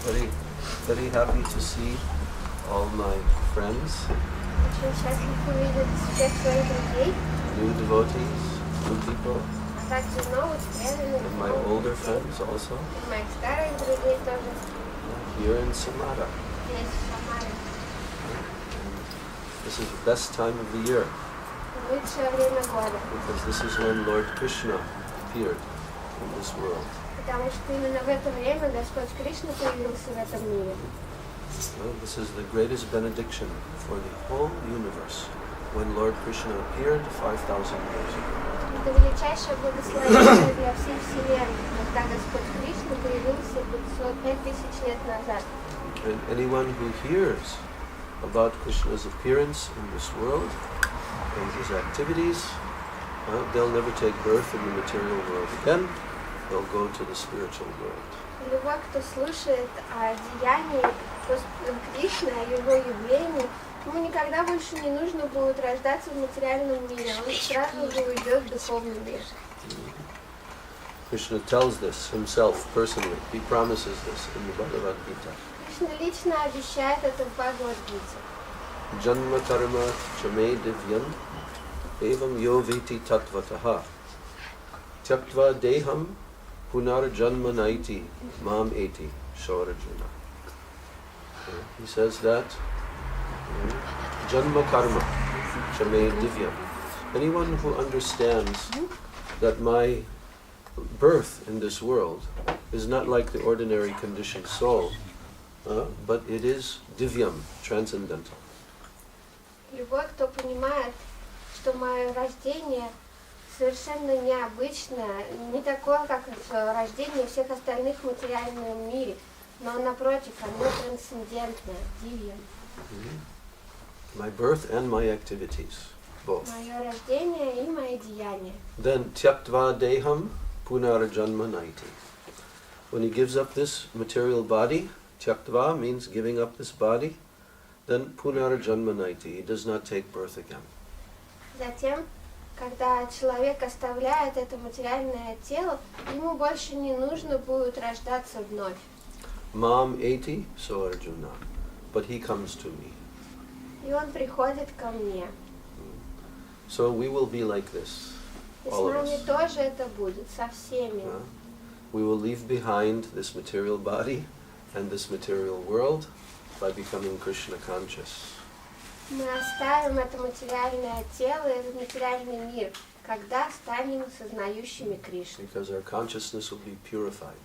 Very, very happy to see all my friends, Очень счастлив увидеть всех своих друзей, new devotees, new people, а также новых преданных, and my older friends also, и моих старых друзей тоже here in Samara. здесь, в Самаре. This is the best time of the year, Лучшее время года, because this is when Lord Krishna appeared in this world. потому что именно в это время Господь Кришна появился в этом мире. Well, this is the greatest benediction for the whole universe, when Lord Krishna appeared 5,000 years ago. Это величайшее благословение для всей Вселенной, когда Господь Кришна появился 5000 лет назад. And anyone who hears about Krishna's appearance in this world and his activities, they'll never take birth in the material world again. They'll go to the spiritual world. Любой, кто слушает о деянии Кришны, о его явлении, ему никогда больше не нужно будет рождаться в материальном мире, он сразу же уйдет в духовный мир. Krishna tells this himself personally. He promises this in the Bhagavad Gita. Кришна лично обещает это в Бхагавад-гите. Janma karma chame divyam evam yo veti tattvataha tyaktva deham punar janma naiti mam eti shaurajuna. He says that janma karma chame divyam. Anyone who understands that my birth in this world is not like the ordinary conditioned soul, but it is divyam, transcendental. Любой, кто понимает, что мое рождение совершенно необычное, не такое, как рождение всех остальных в материальном мире, но напротив, оно трансцендентное, дивьям. My birth and my activities, both. Мое рождение и мои деяния. Then tyaktva deham punarjanma naiti. When he gives up this material body, tyaktva means giving up this body, then punarjanma naiti. He does not take birth again. Затем, когда человек оставляет это материальное тело, ему больше не нужно будет рождаться вновь. Mam eti, so Arjuna. But he comes to me. И он приходит ко мне. So we will be like this. И с All of нами us. тоже это будет, со всеми. We will leave behind this material body and this material world by becoming Krishna conscious. Мы оставим это материальное тело, этот материальный мир, когда станем сознающими Кришну. Because our consciousness will be purified.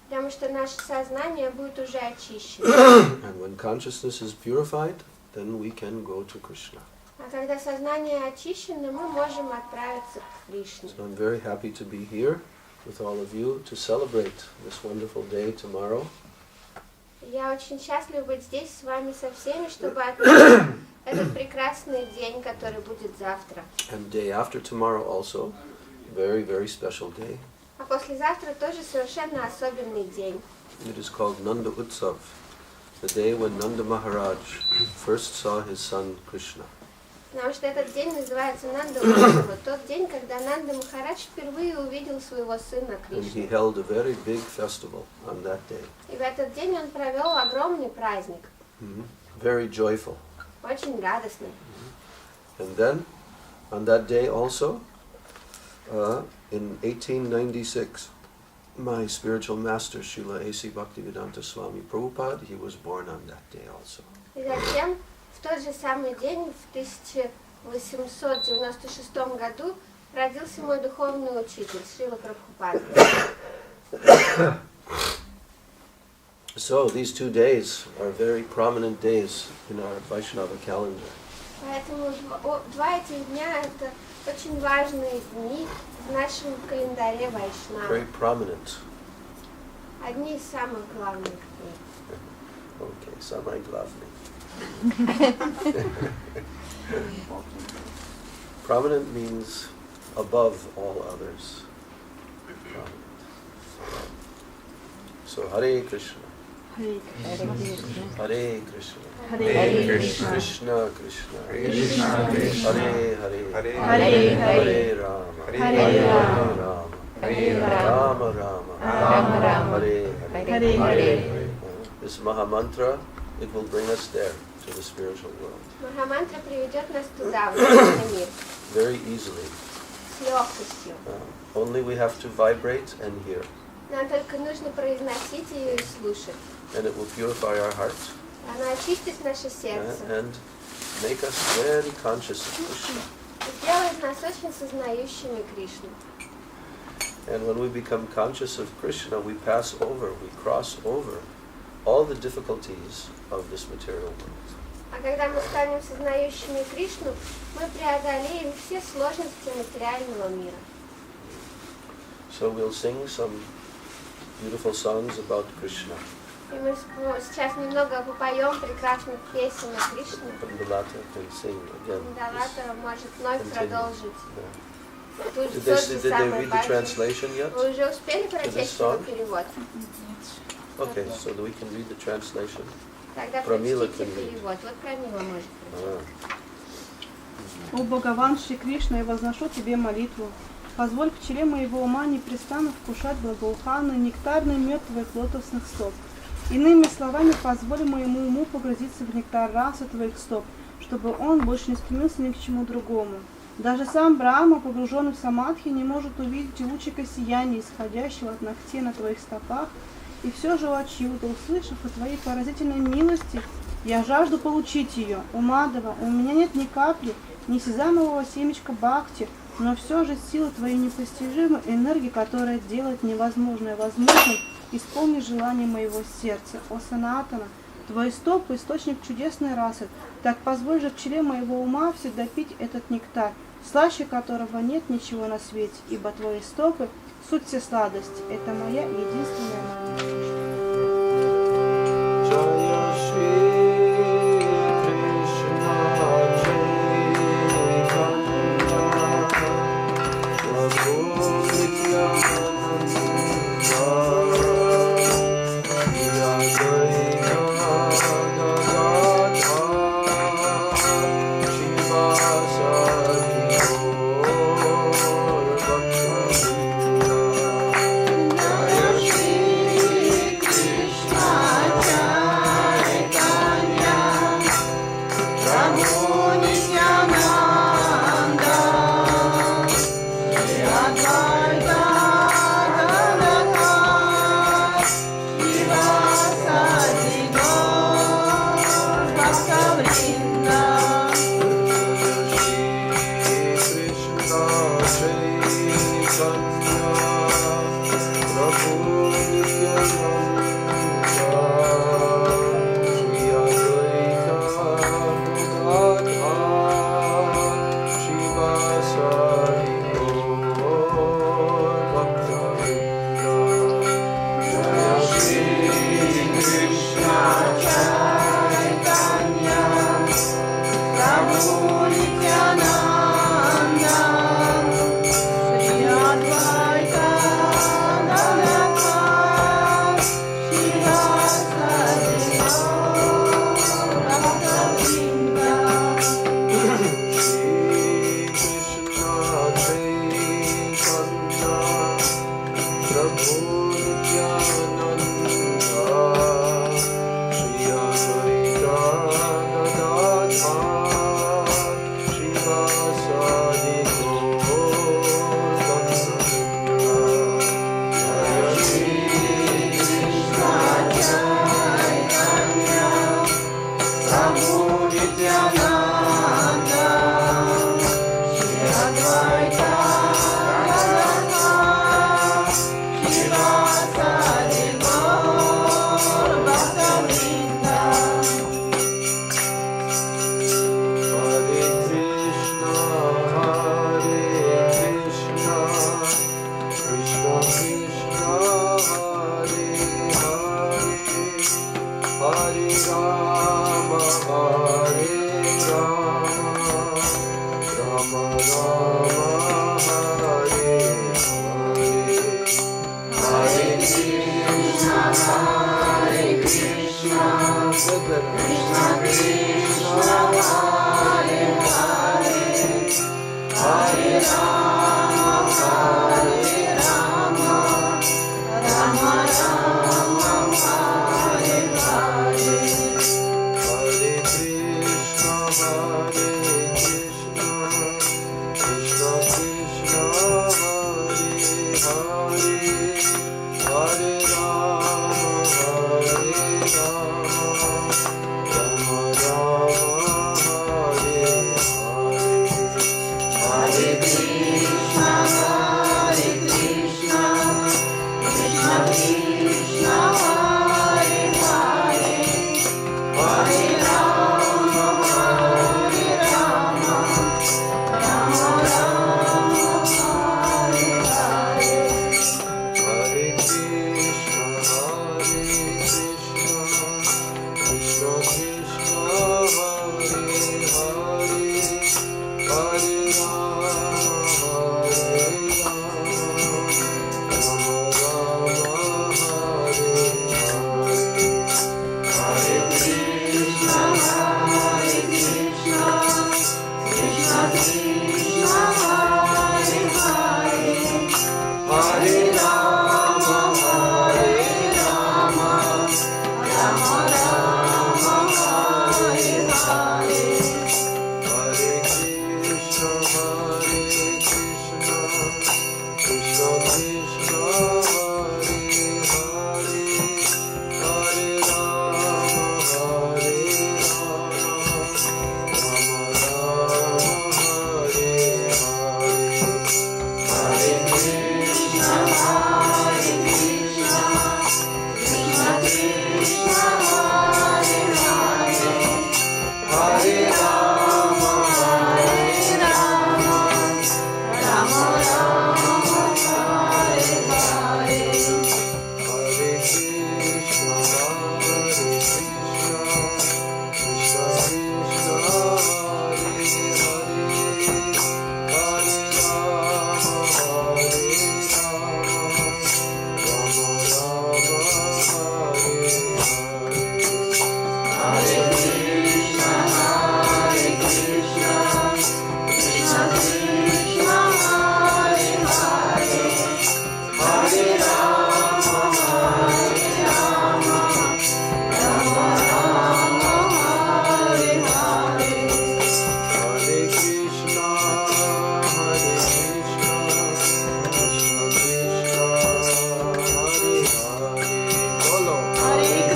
Потому что наше сознание будет уже очищено. And when consciousness is purified, then we can go to Krishna. А когда сознание очищено, мы можем отправиться к Кришне. So I'm very happy to be here with all of you to celebrate this wonderful day tomorrow. Я очень счастлива быть здесь с вами со всеми, чтобы отметить этот прекрасный день, который будет завтра. And day after tomorrow also, very, very special day. А послезавтра тоже совершенно особенный день. It is called Nanda Utsav, the day when Nanda Maharaj first saw his son Krishna. Потому что этот день называется Нанда Утсава, тот день, когда Нанда Махарадж впервые увидел своего сына And he Кришну. held a very big festival on that day. И в этот день он провел огромный праздник, Very joyful. очень радостный. And then, on that day also, in 1896, my spiritual master, Srila A.C. Bhaktivedanta Swami Prabhupada, he was born on that day also. И затем, в тот же самый день, в 1896 году, родился мой духовный учитель, Шрила Прабхупада. So these 2 days are very prominent days in our Vaishnava calendar. Поэтому два этих дня – это очень важные дни в нашем календаре Вайшнава. Very prominent. Одни из самых главных дней. Okay, samai glavni. Prominent means above all others. Prominent. So Hare Krishna. Hare Krishna. Hare Krishna. Hare Krishna. Krishna Krishna. Krishna Krishna. Hare Hare. Hare Hare. Hare Rama. Hare Rama. Rama Hare Rama. Rama. Rama Rama. Hare Hare Hare. this Mahamantra, it will bring us there, to the spiritual world. Махамантра приведет нас туда, в духовный мир, Very easily. с легкостью. Only we have to vibrate and hear. Нам только нужно произносить ее и слушать. And it will purify our hearts. Она очистит наше сердце. And make us very conscious of Krishna. И сделает нас очень сознающими Кришну. And when we become conscious of Krishna, we pass over, we cross over all the difficulties of this material world. А когда мы станем сознающими Кришну, мы преодолеем все сложности материального мира. So we'll sing some beautiful songs about Krishna. И мы сейчас немного попоем прекрасных песен о Кришне. Padmanabha can sing again. Далата может вновь продолжить. Did they read the translation yet? Вы уже успели прочесть его перевод? Okay, so we can read the translation. Тогда прочтите перевод. Вот Прамила может прочитать. О Бхагаван Шри Кришна, я возношу тебе молитву. Позволь пчеле моего ума непрестанно вкушать благоуханный нектарный мед твоих лотосных стоп. Иными словами, позволь моему уму погрузиться в нектар расы твоих стоп, чтобы он больше не стремился ни к чему другому. Даже сам Брахма, погруженный в самадхи, не может увидеть лучика сияния, исходящего от ногтей на твоих стопах, и все же, о чью-то, услышав о твоей поразительной милости, я жажду получить ее. У Мадхава у меня нет ни капли, ни сезамового семечка бхакти, но все же сила твоей непостижимой энергии, которая делает невозможное возможным, исполни желание моего сердца. О Санатана, твои стопы — источник чудесной расы, так позволь же пчеле моего ума всегда пить этот нектар, слаще которого нет ничего на свете, ибо твои стопы — суть все сладости. Это моя единственная молитва. Hare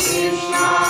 Krishna,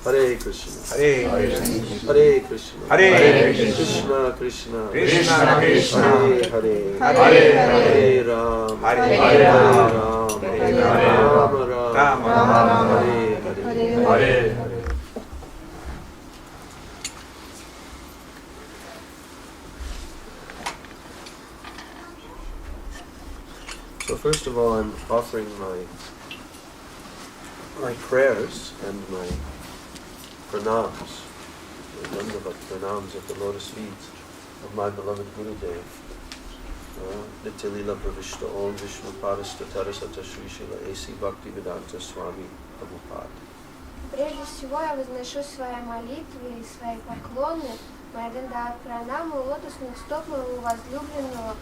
Hare Krishna. Hare Hare Krishna. Hare Krishna Krishna. Krishna Krishna. Hare Hare. Hare Hare Ram. Hare Ram. Hare Ram Ram. Ram Ram. Hare Hare. Hare So first of all, I'm offering my prayers and my pranams, the Dandavat pranams at the lotus feet of my beloved Gurudev. Nityalila Pravishta Om Vishnu Padasta Tarasata Shri Shila A.C. Bhaktivedanta Swami Prabhupada. Прежде всего я возношу свои молитвы и свои поклоны, моя дандават пранаму лотосных стоп моего возлюбленного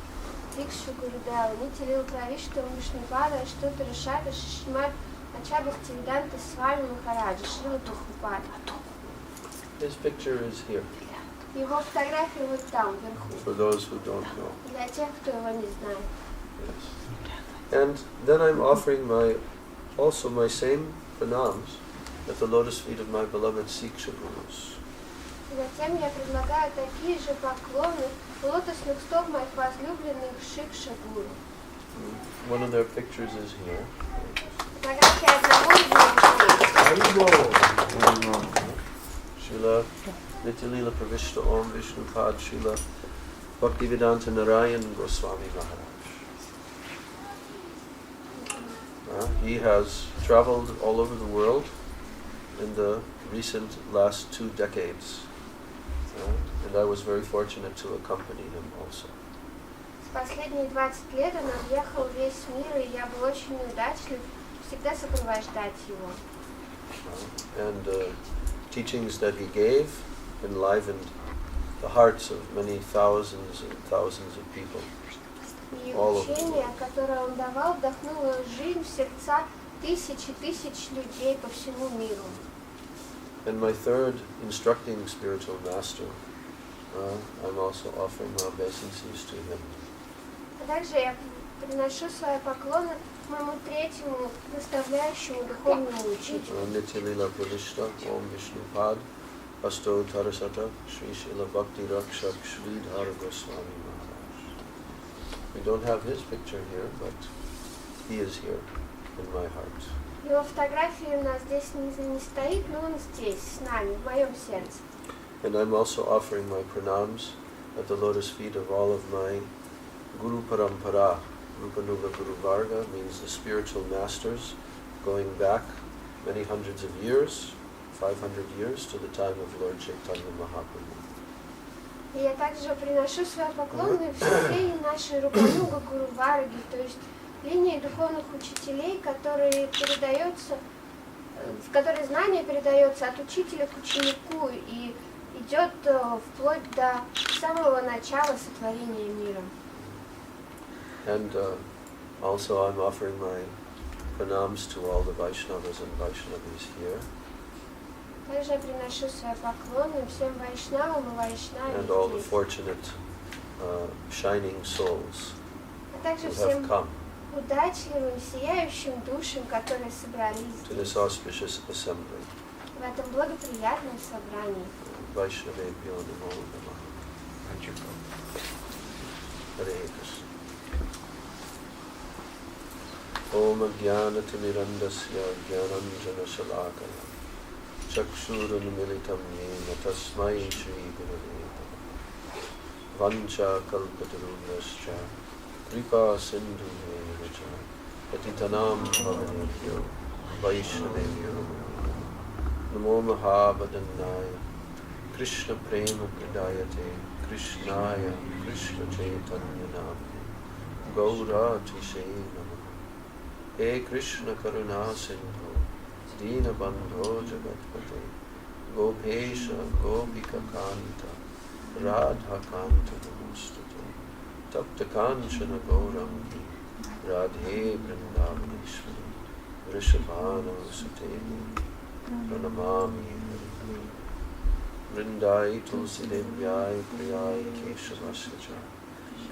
Дикшу Гурудева, Нитилил Правишта Вишнупада, Штута Рашата, Шишмат, Ача Бхактивиданта Свами Махараджа, Шрила Прабхупада. His picture is here, Его фотография вот там, вверху, for those who don't know. для тех, кто его не знает. Yes. And then I'm offering also my same pranams at the lotus feet of my beloved Siksha Gurus. Затем я предлагаю такие же поклоны лотосных стоп моих возлюбленных Шикша Гуру. One of their pictures is here. Фотография одного из них. Srila Nityalila Pravishta Om Vishnupad Srila Bhaktivedanta Narayan Goswami Maharaj. He has traveled all over the world in the recent last 2 decades. And I was very fortunate to accompany him also. Последние 20 лет он объехал весь мир, и я был очень удачлив всегда сопровождать его. And teachings that he gave enlivened the hearts of many thousands and thousands of people. И All of учение, которое он давал, вдохнуло жизнь в сердца тысяч и тысяч людей по всему миру. And my third instructing spiritual master, I'm also offering my obeisances to him. А также я приношу свои поклоны моему третьему наставляющему духовному учителю. Nityalila Pravishta Om Vishnupad Asto Tarasata Shri Shila Bhakti Rakshak Sridhar Goswami Maharaj. We don't have his picture here, but he is here in my heart. Его фотография у нас здесь не стоит, но он здесь, с нами, в моем сердце. And I'm also offering my pranams at the lotus feet of all of my Guru Parampara. Rupanuga Guru Varga means the spiritual masters, going back many hundreds of years, 500 years, to the time of Lord Chaitanya Mahaprabhu. И я также приношу свои поклоны всей нашей Рупануга Гуру Варги, то есть линии духовных учителей, которые передаются, в которой знание передается от учителя к ученику и идет вплоть до самого начала сотворения мира. And also I'm offering my pranams to all the Vaishnavas and Vaishnavis here. Также я приношу свои поклоны всем вайшнавам и вайшнавам, And all the fortunate shining souls а также who всем have come удачливым, сияющим душам, которые собрались to this здесь, auspicious assembly. в этом благоприятном собрании. Vaishnavebhyo namo namaha. Hare Krishna. Om Jnanatimirandasya Jnananjana Shalakaya Chakshurunmilitam Yena Tasmai Shri Gurave Namaha. Vancha Kalpatarubhyascha Kripa Sindhu Mevacha Patitanam Bhavanebhyo Vaishnavebhyo Namo Mahabhadanaya Krishna Prema Pradayate Krishnaya Krishna Chaitanya Namane Gaura Tishe Namaha. He Krishna Karuna Sindhu Dina Bandho Jagatpate Gopesha Gopika Kanta Radha Kanta Namustate Tapta Kanchana Gaurangi Radhe Vrindavaneshwari Vrishabhana Sutevi Pranamami Vrindai Tulsi Devyai Priyai Keshavasya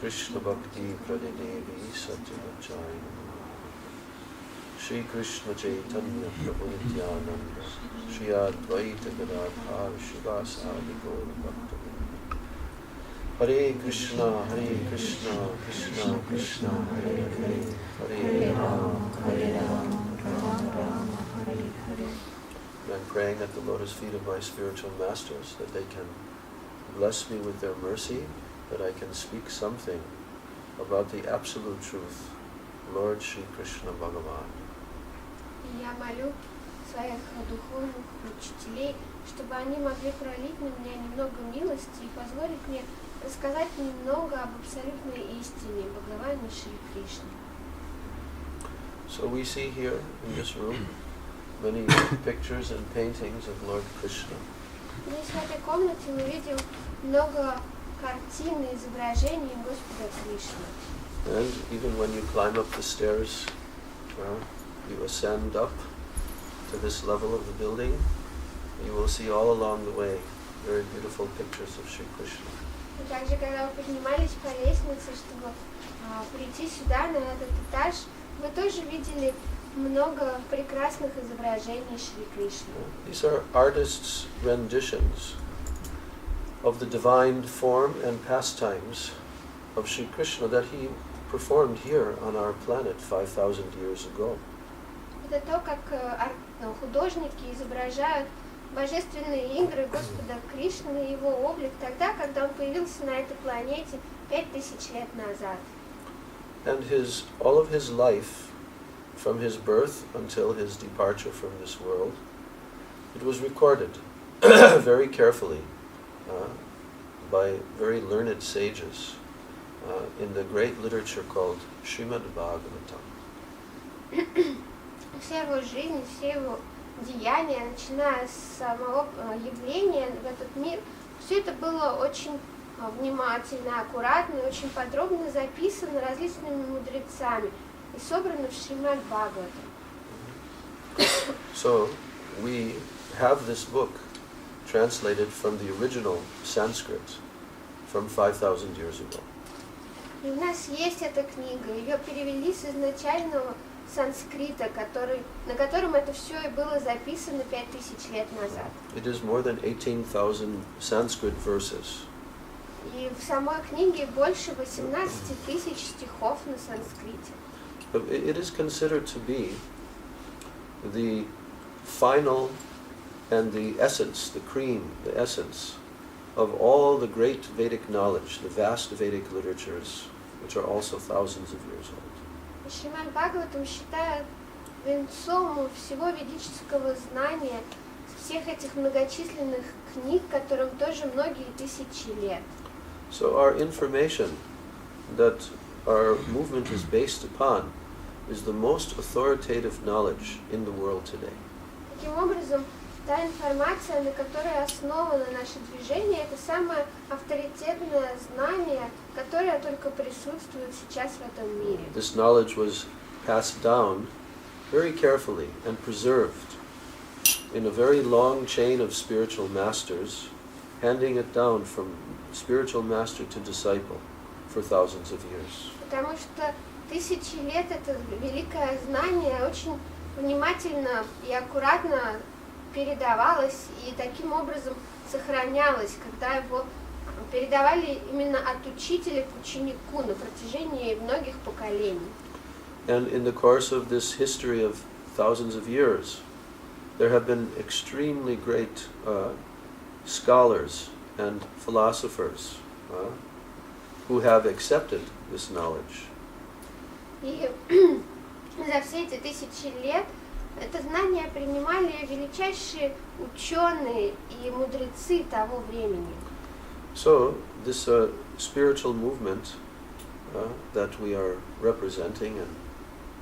Krishna Bhakti Pradidevi Satyavachai Shri Krishna Chaitanya Prabhu Nityananda Shri Advaita Gadadhar Shivasadi Gaura Bhakta Hare Krishna Krishna Krishna Hare Hare Hare Rama Rama Hare Hare. I'm praying at the lotus feet of my spiritual masters that they can bless me with their mercy, that I can speak something about the absolute truth, Lord Shri Krishna Bhagavan. Я молю своих духовных учителей, чтобы они могли пролить на меня немного милости и позволить мне рассказать немного об абсолютной истине Бхагавана Шри Кришны. So we see here in this room many pictures and paintings of Lord Krishna. Здесь в этой комнате мы видим много картин и изображений Господа Кришны. And even when you climb up the stairs, you ascend up to this level of the building, you will see all along the way very beautiful pictures of Shri Krishna. И также, когда вы поднимались по лестнице, чтобы прийти сюда, на этот этаж, вы тоже видели много прекрасных изображений Шри Кришны. These are artists' renditions of the divine form and pastimes of Shri Krishna that he performed here on our planet 5,000 years ago. Это то, как художники изображают божественные игры Господа Кришны и его облик тогда, когда он появился на этой планете 5000 лет назад. And all of his life, from his birth until his departure from this world, it was recorded very carefully by very learned sages in the great literature called Srimad Bhagavatam. Вся его жизнь, все его деяния, начиная с самого явления в этот мир, все это было очень внимательно, аккуратно и очень подробно записано различными мудрецами и собрано в Шримад Бхагаватам. So we have this book translated from the original Sanskrit from 5,000 years ago. И у нас есть эта книга, ее перевели с изначального санскрита, на котором это все и было записано 5000 лет назад. It is more than 18,000 Sanskrit verses. И в самой книге больше 18 тысяч стихов на санскрите. It is considered to be the final and the essence, the cream, the essence of all the great Vedic knowledge, the vast Vedic literatures, which are also thousands of years old. Шримад Бхагаватам считают венцом всего ведического знания, всех этих многочисленных книг, которым тоже многие тысячи лет. So our information that our movement is based upon is the most authoritative knowledge in the world today. Таким образом, та информация, на которой основано наше движение, это самое авторитетное знание, которое только присутствует сейчас в этом мире. This knowledge was passed down very carefully and preserved in a very long chain of spiritual masters, handing it down from spiritual master to disciple for thousands of years. Потому что тысячи лет это великое знание очень внимательно и аккуратно передавалось и таким образом сохранялось, когда его передавали именно от учителя к ученику на протяжении многих поколений. And in the course of this history of thousands of years, there have been extremely great scholars and philosophers who have accepted this knowledge. И за все эти тысячи лет это знание принимали величайшие ученые и мудрецы того времени. So this spiritual movement that we are representing and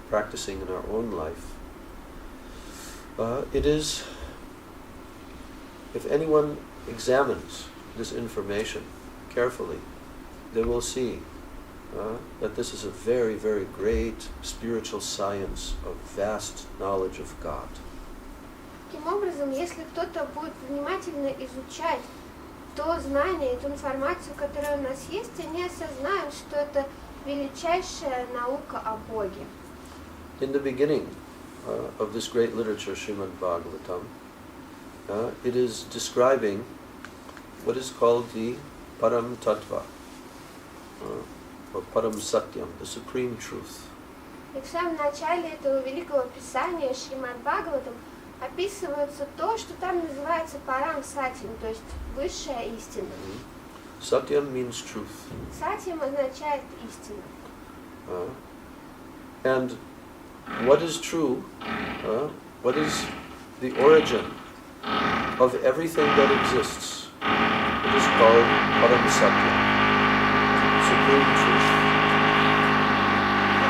practicing in our own life, it is, if anyone examines this information carefully, they will see that this is a very, very great spiritual science of vast knowledge of God. Таким образом, если кто-то будет внимательно изучать то знание, эту информацию, которая у нас есть, они осознают, что это величайшая наука о Боге. In the beginning of this great literature, Srimad Bhagavatam, it is describing what is called the Param Tattva, or Param Satyam, the supreme truth. И в самом начале этого великого писания Шримад Бхагаватам описывается то, что там называется Парам Сатьям, то есть высшая истина. Satyam means truth. Сатьям означает истина. And what is true, what is the origin of everything that exists, it is called Param Satyam, supreme truth.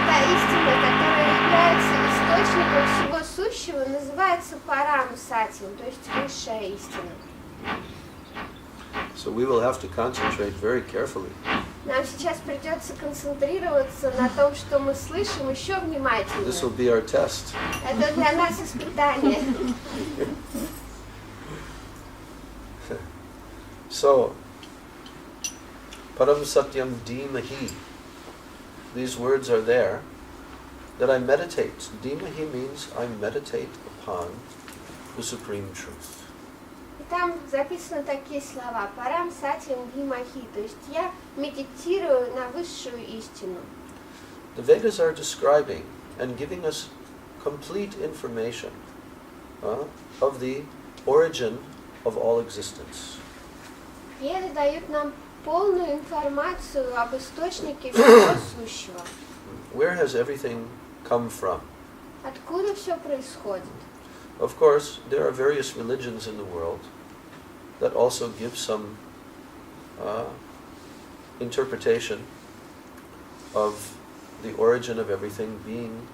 Та истина, которая является источником всего сущего, называется Парам Сатьям, то есть высшая истина. So we will have to concentrate very carefully. Нам сейчас придется концентрироваться на том, что мы слышим, еще внимательнее. This will be our test. Это для нас испытание. So, Param Satyam Dhimahi. These words are there that I meditate. Dhimahi means I meditate upon the supreme truth. И там записаны такие слова. Парам Сатьям Дхимахи. То есть я медитирую на высшую истину. The Vedas are describing and giving us complete information of the origin of all existence. Веды дают нам полную информацию об источнике всего сущего. Where has everything come from? Откуда все происходит? Of course, there are various religions in the world that also give some interpretation of the origin of everything being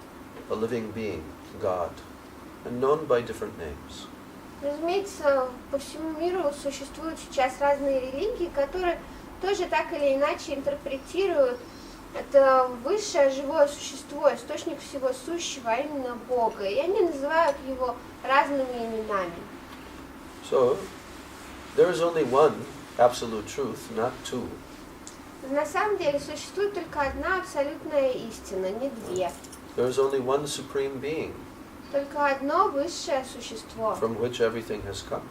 a living being, God, and known by different names. Разумеется, по всему миру существуют сейчас разные религии, которые тоже так или иначе интерпретируют это высшее живое существо, источник всего сущего, а именно Бога. И они называют его разными именами. So, there is only one absolute truth, not two. На самом деле существует только одна абсолютная истина, не две. There is only one supreme being Только одно высшее существо, from which everything has come.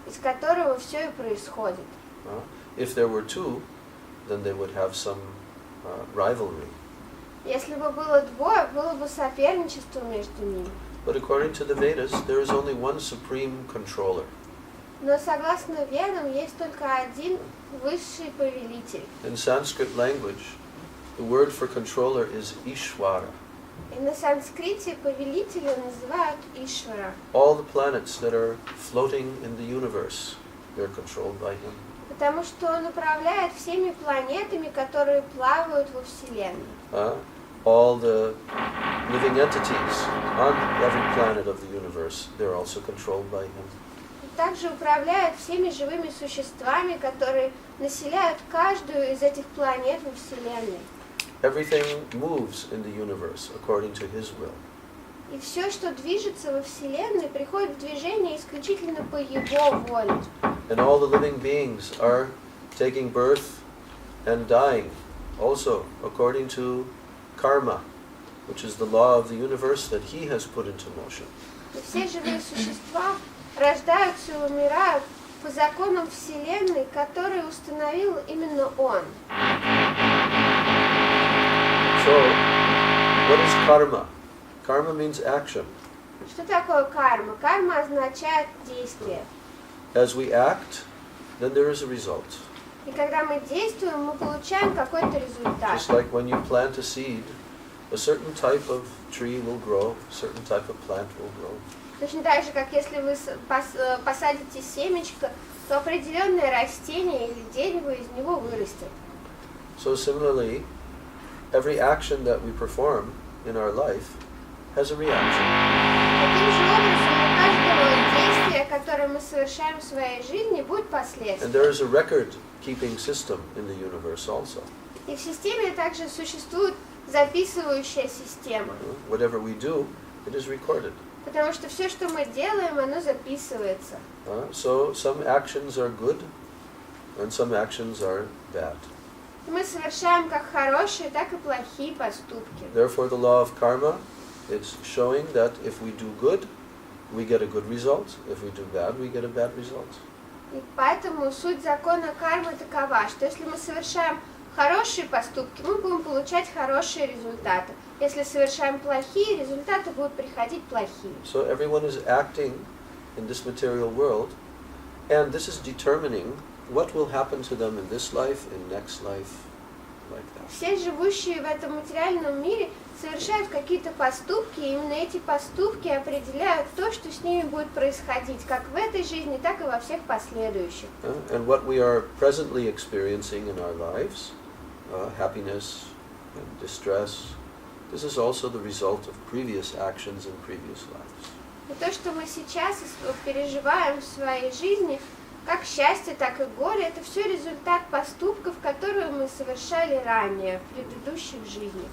из которого все и происходит. If there were two, then they would have some rivalry. Если бы было двое, было бы соперничество между ними. But according to the Vedas, there is only one supreme controller. Но согласно Ведам, есть только один высший повелитель. In Sanskrit language, the word for controller is Ishvara. И на санскрите повелителя называют Ишвара. All the planets that are floating in the universe, they're controlled by him. Потому что он управляет всеми планетами, которые плавают во Вселенной. All the living entities on every planet of the universe, they're also controlled by him. И также управляет всеми живыми существами, которые населяют каждую из этих планет во Вселенной. Everything moves in the universe according to his will. И все, что движется во Вселенной, приходит в движение исключительно по его воле. And all the living beings are taking birth and dying, also according to karma, which is the law of the universe that he has put into motion. И все живые существа рождаются и умирают по законам Вселенной, которые установил именно он. So, what is karma? Karma means action. Что такое карма? Карма означает действие. As we act, then there is a result. И когда мы действуем, мы получаем какой-то результат. Just like when you plant a seed, a certain type of tree will grow, a certain type of plant will grow. Точно так же, как если вы посадите семечко, то определенное растение или дерево из него вырастет. So similarly, every action that we perform in our life has a reaction. Таким же образом, у каждого действия, которое мы совершаем в своей жизни, будет последствия. And there is a record-keeping system in the universe also. И в системе также существует записывающая система. Whatever we do, it is recorded. Потому что все, что мы делаем, оно записывается. So some actions are good and some actions are bad. Мы совершаем как хорошие, так и плохие поступки. Therefore the law of karma It's showing that if we do good, we get a good result. If we do bad, we get a bad result. И поэтому суть закона кармы такова, что если мы совершаем хорошие поступки, мы будем получать хорошие результаты. Если совершаем плохие, результаты будут приходить плохие. So everyone is acting in this material world, and this is determining what will happen to them in this life, in next life, like that. Все живущие в этом материальном мире совершают какие-то поступки, и именно эти поступки определяют то, что с ними будет происходить, как в этой жизни, так и во всех последующих. And what we are presently experiencing in our lives, happiness and distress, this is also the result of previous actions in previous lives. И то, что мы сейчас переживаем в своей жизни, как счастье, так и горе, это все результат поступков, которые мы совершали ранее, в предыдущих жизнях.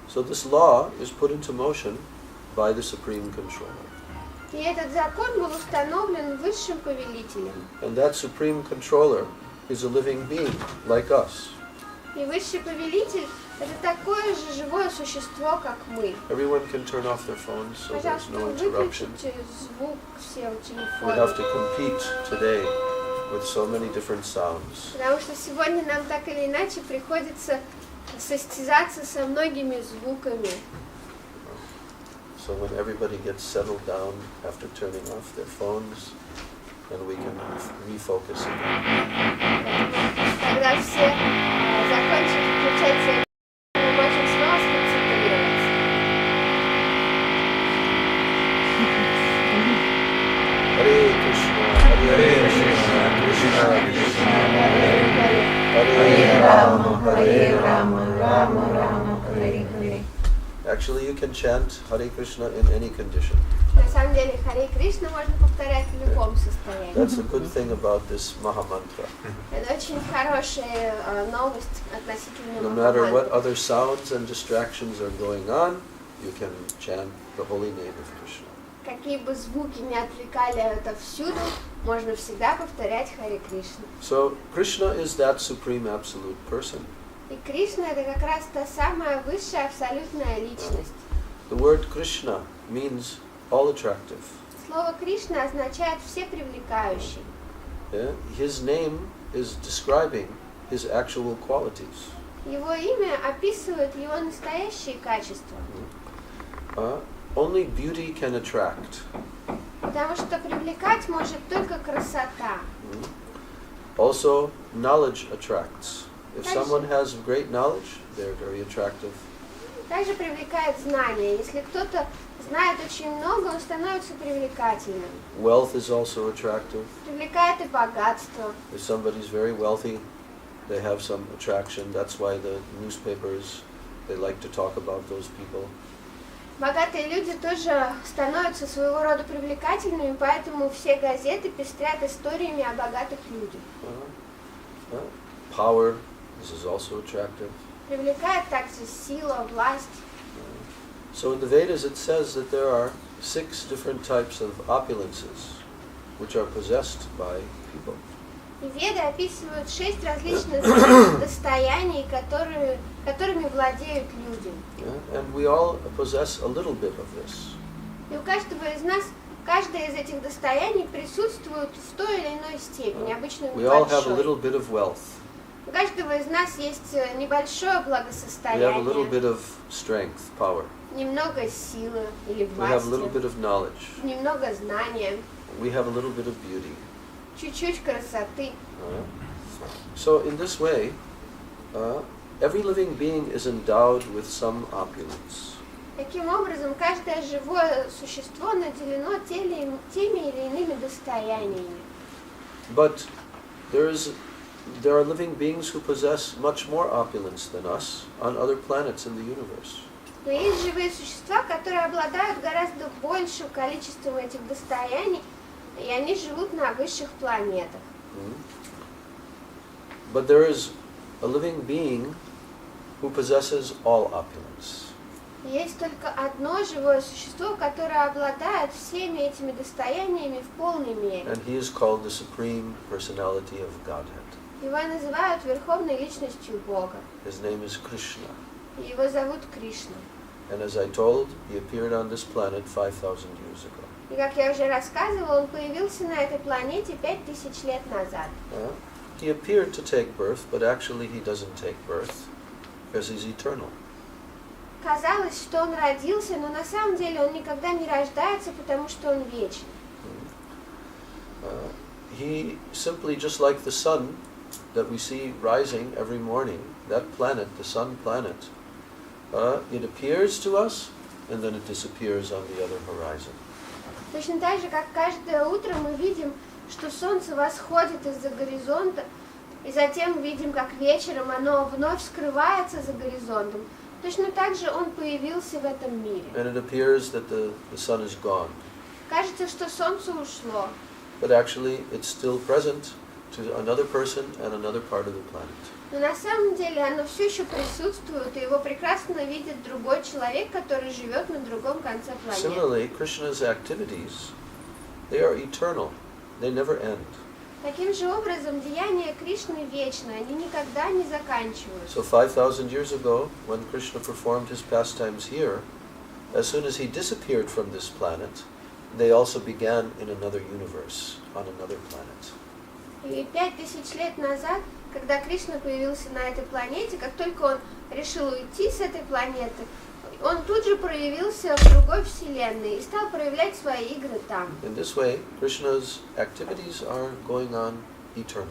So this law is put into motion by the Supreme Controller. И этот закон был установлен высшим повелителем. And that Supreme Controller is a living being, like us. И высший повелитель – это такое же живое существо, как мы. Everyone can turn off their phones so there's Пожалуйста, no interruption. выключите звук все у We have телефона. to compete today with so many different sounds. Потому что сегодня нам так или иначе приходится состязаться со многими звуками. So when everybody gets settled down after turning off their phones, then we can refocus again. Когда все закончат включать свои, мы можем снова сконцентрироваться. Hare Krishna, Hare Krishna, Krishna Krishna, Hare Hare, Hare Rama, Hare Rama, Rama Rama, Hare Hare. Actually, you can chant Hare Krishna in any condition. На самом деле, Харе Кришна можно повторять в любом состоянии. That's a good thing about this Mahamantra. Это очень хорошая новость относительно No matter what Махамантры. other sounds and distractions are going on, you can chant the holy name of Krishna. Какие бы звуки ни отвлекали отовсюду, можно всегда повторять Харе Кришна. So Krishna is that supreme absolute person. И Кришна это как раз та самая высшая абсолютная личность. The word Krishna means all attractive. Слово Кришна означает все привлекающий. Yeah? His name is describing his actual qualities. Его имя описывает его настоящие качества. Only beauty can attract. Потому что привлекать может только красота. Also, knowledge attracts. If Также- someone has great knowledge, they're very attractive. Также привлекает знания. Если кто-то знает очень много, он становится привлекательным. Wealth is also attractive. Привлекает и богатство. If somebody's very wealthy, they have some attraction. That's why the newspapers, they like to talk about those people. Богатые люди тоже становятся своего рода привлекательными, поэтому все газеты пестрят историями о богатых людях. Power, this is also attractive. Привлекает также сила, власть. So in the Vedas it says that there are 6 different types of opulences which are possessed by people. И Веды описывают 6 различных достояний, которыми владеют люди. Yeah? And we all possess a little bit of this. И у каждого из нас каждое из этих достояний присутствует в той или иной степени, обычно We all have a little небольшой. bit of wealth. У каждого из нас есть небольшое We have a little благосостояние, bit of strength, power. немного силы или We have a little власти, bit of knowledge. немного знания, We have a little bit of beauty. чуть-чуть красоты. So in this way, every living being is endowed with some opulence. Таким образом, каждое живое существо наделено теми или иными достояниями. But there are living beings who possess much more opulence than us on other planets in the universe. Но есть живые существа, которые обладают гораздо большим количеством этих достояний, и они живут на высших планетах. But there is a living being who possesses all opulence. Есть только одно живое существо, которое обладает всеми этими достояниями в полной мере. And he is called the Supreme Personality of Godhead. Его называют Верховной Личностью Бога. His name is Krishna. Его зовут Кришна. And as I told, he appeared on this planet 5,000 years ago. И как я уже рассказывала, он появился на этой планете 5000 лет назад. He appeared to take birth, but actually he doesn't take birth because he's eternal. Казалось, что он родился, но на самом деле он никогда не рождается, потому что он вечный. He simply, just like the sun that we see rising every morning, that planet, the sun planet, it appears to us and then it disappears on the other horizon. Точно так же, как каждое утро мы видим, что солнце восходит из-за горизонта, и затем видим, как вечером оно вновь скрывается за горизонтом. Точно так же он появился в этом мире. And it appears that the sun is gone. Кажется, что солнце ушло. But actually it's still present to another person and another part of the planet. Но на самом деле оно все еще присутствует, и его прекрасно видит другой человек, который живет на другом конце планеты. Similarly, Krishna's activities, they are eternal. They never end. Таким же образом, деяния Кришны вечны, они никогда не заканчиваются. So 5,000 years ago, when Krishna performed his pastimes here, as soon as he disappeared from this planet, they also began in another universe, on another planet. И 5000 лет назад, когда Кришна появился на этой планете, как только он решил уйти с этой планеты, он тут же проявился в другой вселенной и стал проявлять свои игры там. In this way, Krishna's activities are going on eternally.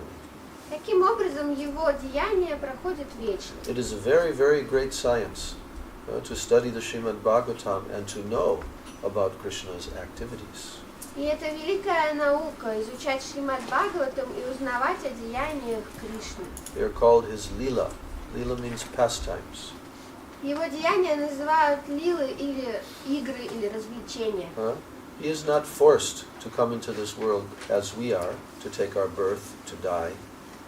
Таким образом, его деяния проходят вечно. It is a very, very great science to study the Srimad Bhagavatam and to know about Krishna's activities. И это великая наука — изучать Шримад Бхагаватам и узнавать о деяниях Кришны. They are called his lila. Lila means pastimes. Его деяния называют лилы или игры или развлечения. He is not forced to come into this world as we are, to take our birth, to die.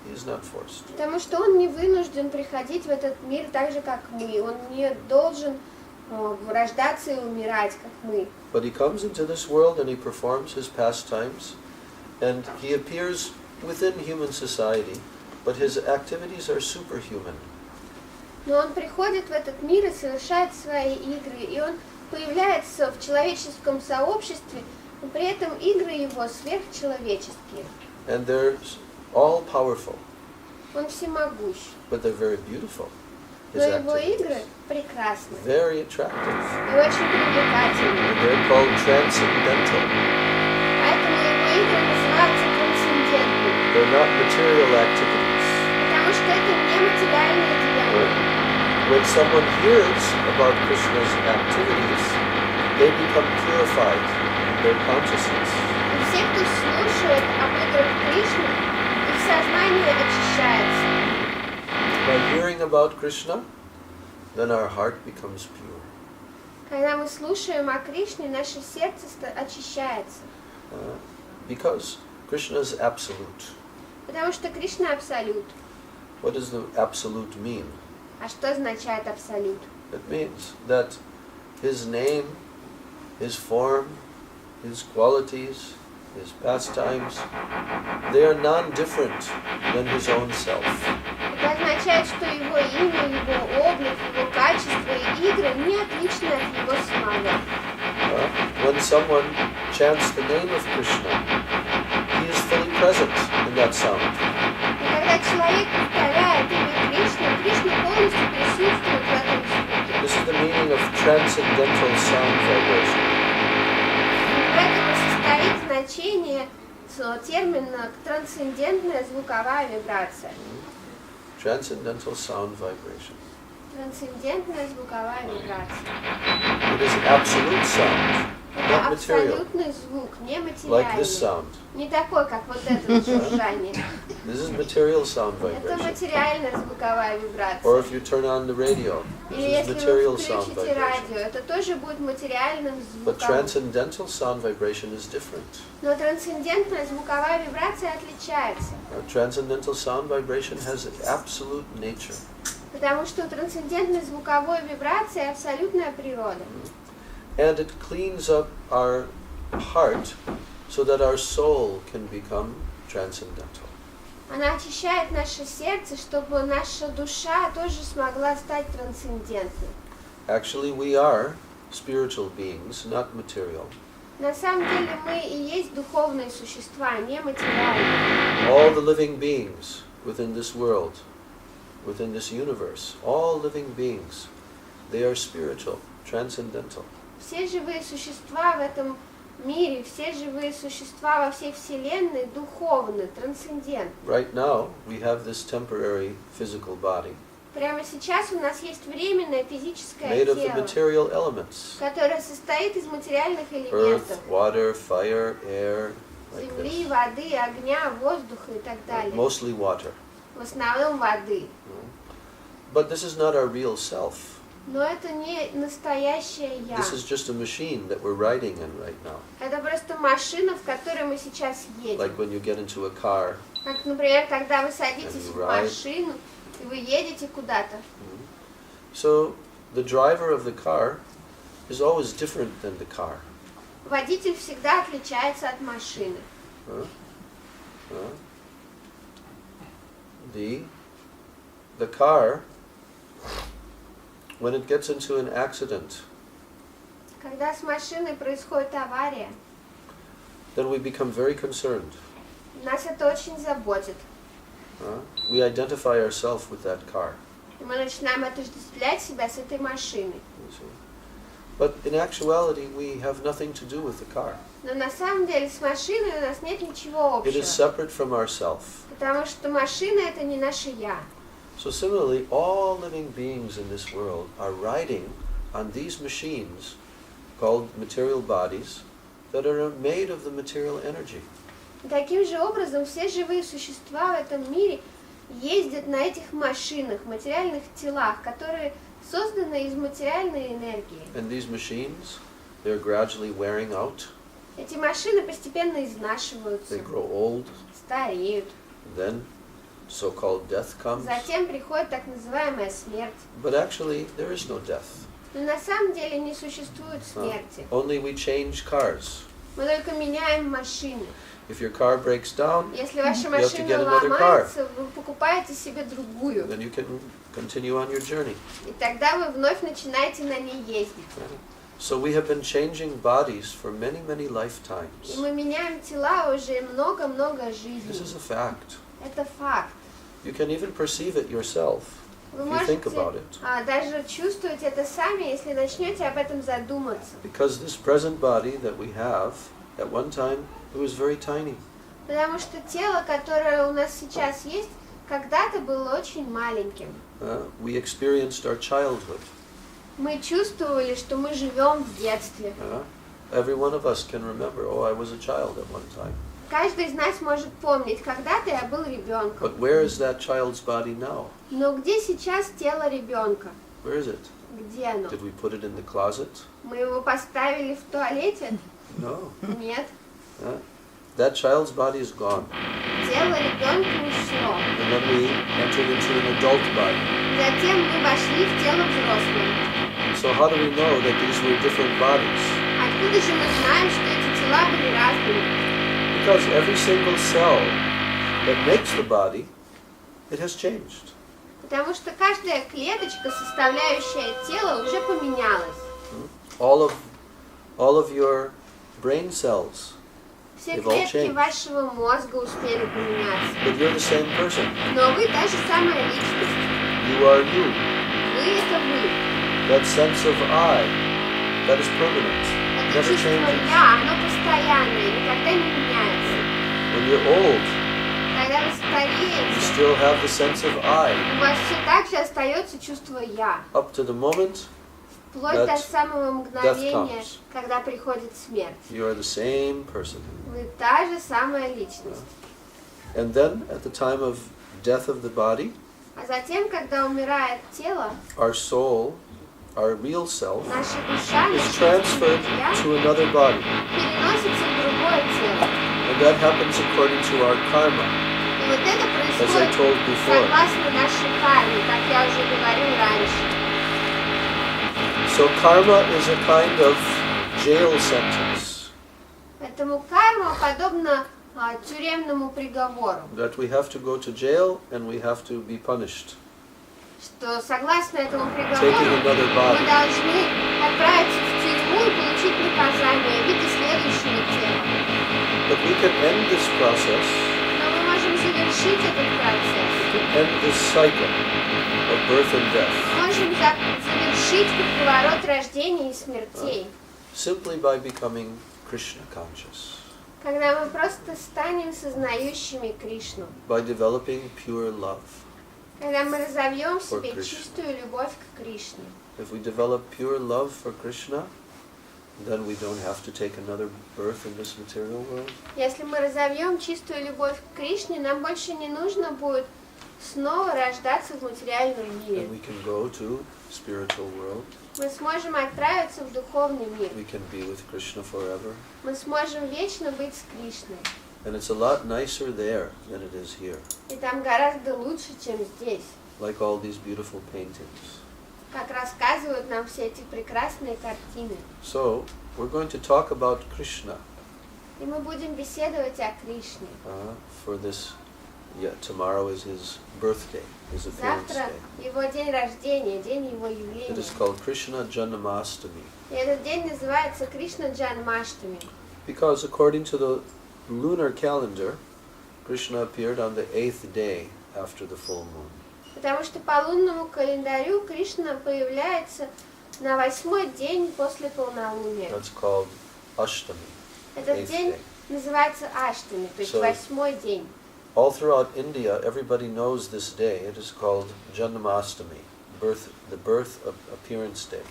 He is not forced. Потому что он не вынужден приходить в этот мир так же, как мы. Он не должен рождаться и умирать, как мы. But he comes into this world and he performs his pastimes, and he appears within human society, but his activities are superhuman. Но он приходит в этот мир и совершает свои игры, и он появляется в человеческом сообществе, но при этом игры его сверхчеловеческие. And they're all powerful, Он всемогущ, but they're very beautiful. но его игры прекрасны Very attractive. и очень привлекательны. And they're called transcendental. Поэтому его игры называются трансцендентными, They're not material activities. потому что это не материальные деяния. When someone hears about Krishna's activities, they become purified in their consciousness. И все, кто слушает об играх Кришны, их сознание очищается. By hearing about Krishna, then our heart becomes pure. Когда мы слушаем о Кришне, наше сердце очищается. Because Krishna is absolute. Потому что Кришна абсолют. What does the absolute mean? А что означает абсолют? It means that his name, his form, his qualities, his pastimes, they are non-different than his own self. Это означает, что его имя, его облик, его качество и игры не отличны от его самого. When someone chants the name of Krishna, he is fully present in that sound. И когда человек повторяет имя Кришны, Кришна полностью присутствует в этом звуке. This is the meaning of transcendental sound vibration. И в этом и состоит значение термина трансцендентная звуковая вибрация. Transcendental sound vibration. Трансцендентная звуковая вибрация. It is absolute sound, Это not material, абсолютный звук, не like материальный. this sound. Не такой, как вот это вот жужжание. This is material sound Это vibration. материальная звуковая Or вибрация. if you turn on the radio, Или this is если вы material sound включите vibration. радио, это тоже будет материальным But звуком. transcendental sound vibration is different. Но трансцендентная звуковая вибрация отличается. Transcendental sound vibration has absolute nature. Потому что у трансцендентной звуковой вибрации абсолютная природа. And it cleans up our heart so that our soul can become transcendental. Она очищает наше сердце, чтобы наша душа тоже смогла стать трансцендентной. Actually, we are spiritual beings, not material. На самом деле мы и есть духовные существа, не материальные. All the living beings within this world, within this universe, all living beings, they are spiritual, transcendental. Все живые существа в этом мире, все живые существа во всей Вселенной духовны, трансцендентны. Right now, we have this temporary physical body Прямо сейчас у нас есть временное физическое made of the тело, material elements. которое состоит из материальных Earth, элементов. water, fire, air, like Земли, this. воды, огня, воздуха и так далее. Mostly water. В основном воды. But this is not our real self. Но это не настоящее я. This is just a machine that we're riding in right now. Это просто машина, в которой мы сейчас едем. Like when you get into a car, Как, например, когда вы садитесь And you в ride. машину, и вы едете куда-то. so the driver of the car is always different than the car. Водитель всегда отличается от машины. The car, when it gets into an accident, Когда с машиной происходит авария, then we become very concerned. нас это очень заботит. We identify ourselves with that car. И мы начинаем отождествлять себя с этой машиной. You see. But in actuality, we have nothing to do with the car. Но на самом деле с машиной у нас нет ничего It is общего. separate from ourself. Потому что машина это не наше я. So similarly, all living beings in this world are riding on these machines called material bodies that are made of the material energy. И таким же образом все живые существа в этом мире ездят на этих машинах, материальных телах, которые созданы из материальной энергии. And these machines, they're gradually wearing out. Эти машины постепенно изнашиваются, They grow old. стареют. Then so-called death comes. Затем приходит так называемая смерть. But actually, there is no death. Но на самом деле не существует смерти. Only we change cars. Мы только меняем машины. If your car breaks down, Если ваша You have to машина get another ломается, вы покупаете себе другую. then you can continue on your journey. И тогда вы вновь начинаете на ней ездить. So we have been changing bodies for many, many И lifetimes. мы меняем тела уже много-много This жизней. is a fact. Это факт. You can even perceive it yourself Вы if you think можете about it. даже чувствовать это сами, если начнете об этом задуматься. Because this present body that we have, at one time, it was very tiny. Потому что тело, которое у нас сейчас есть, когда-то было очень маленьким. We experienced our childhood. Мы чувствовали, что мы живем в детстве. Every one of us can remember, oh, I was a child at one time. Каждый из нас может помнить, когда-то я был ребенком. But where is that child's body now? Но где сейчас тело ребенка? Where is it? Где оно? Did we put it in the closet? Мы его поставили в туалете? No. Нет. That child's body is gone. Тело ребенка ушло. And then we entered into an adult body. Затем мы вошли в тело взрослого. So how do we know that these were different bodies? Откуда же мы знаем, что эти тела были разными? Because every single cell that makes the body, it has changed. Потому что каждая клеточка, составляющая тело, уже поменялась. All of your brain cells, Все They've all клетки changed. вашего мозга успели поменяться. but you're the same person. Но вы та же самая личность. You are you. Вы это вы. That sense of I, that is permanent. Это Never чувство changes. я, оно постоянное, никогда не меняется. When you're old, Когда вы you стареете, still have the sense of I. у вас все так же остается чувство я. Up to the moment, Вплоть That до самого мгновения, comes. когда приходит смерть. you are the same person. Вы та же самая личность. And then, at the time of death of the body, А затем, когда умирает тело, our soul, our real self, наша душа, is наше transferred истинное я, to another body. переносится в другое тело. And that happens according to our karma, И вот это as I происходит told before. согласно нашей карме, как я уже говорил раньше. So karma is a kind of jail sentence Поэтому карма подобна тюремному приговору. that we have to go to jail and we have to be punished. что согласно этому taking приговору another мы body. должны отправиться в тюрьму и получить наказание в виде следующего тела. But we can end this process, Но мы можем завершить этот процесс. end this cycle of birth and death, Можем завершить круговорот рождения и смертей, simply by becoming Krishna conscious, когда мы просто станем сознающими Кришну, by developing pure love. когда мы разовьем в себе Krishna. чистую любовь к Кришне. If we develop pure love for Krishna, then we don't have to take another birth in this material world. Если мы разовьем чистую любовь к Кришне, нам больше не нужно будет снова рождаться в материальном мире. And we can go to spiritual world. Мы сможем отправиться в духовный мир. We can be with Krishna forever. Мы сможем вечно быть с Кришной. And it's a lot nicer there than it is here, И там гораздо лучше, чем здесь. like all these beautiful paintings. Как рассказывают нам все эти прекрасные картины. So, we're going to talk about Krishna И мы будем беседовать о Кришне. for this. Yeah, tomorrow is his birthday, his appearance Завтра day. его день рождения, день его It явления. is called Krishna Janmashtami И этот день называется Кришна Джанмаштами. because according to the lunar calendar, Krishna appeared on the 8th day after the full moon. Потому что по лунному календарю Кришна появляется на 8-й день после полнолуния. That's called Ashtami. Этот eighth день day. называется Аштами, то есть So- 8-й день. All throughout India, everybody knows this day. It is called Janmashtami, the birth of appearance day.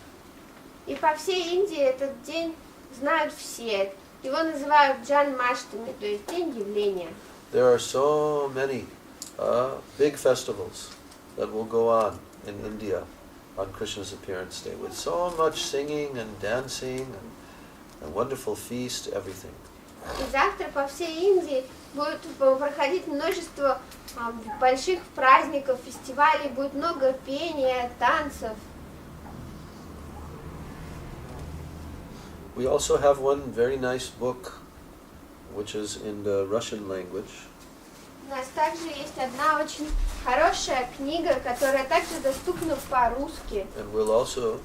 И по всей Индии этот день знают все. Его называют Джанмаштами, то есть день явления. There are so many big festivals that will go on in India on Krishna's appearance day, with so much singing and dancing and wonderful feast, everything. И завтра по всей Индии будет проходить множество больших праздников, фестивалей, будет много пения, танцев. We also have one very nice book, which is in the Russian language. У нас также есть одна очень хорошая книга, которая также доступна по-русски. And we'll also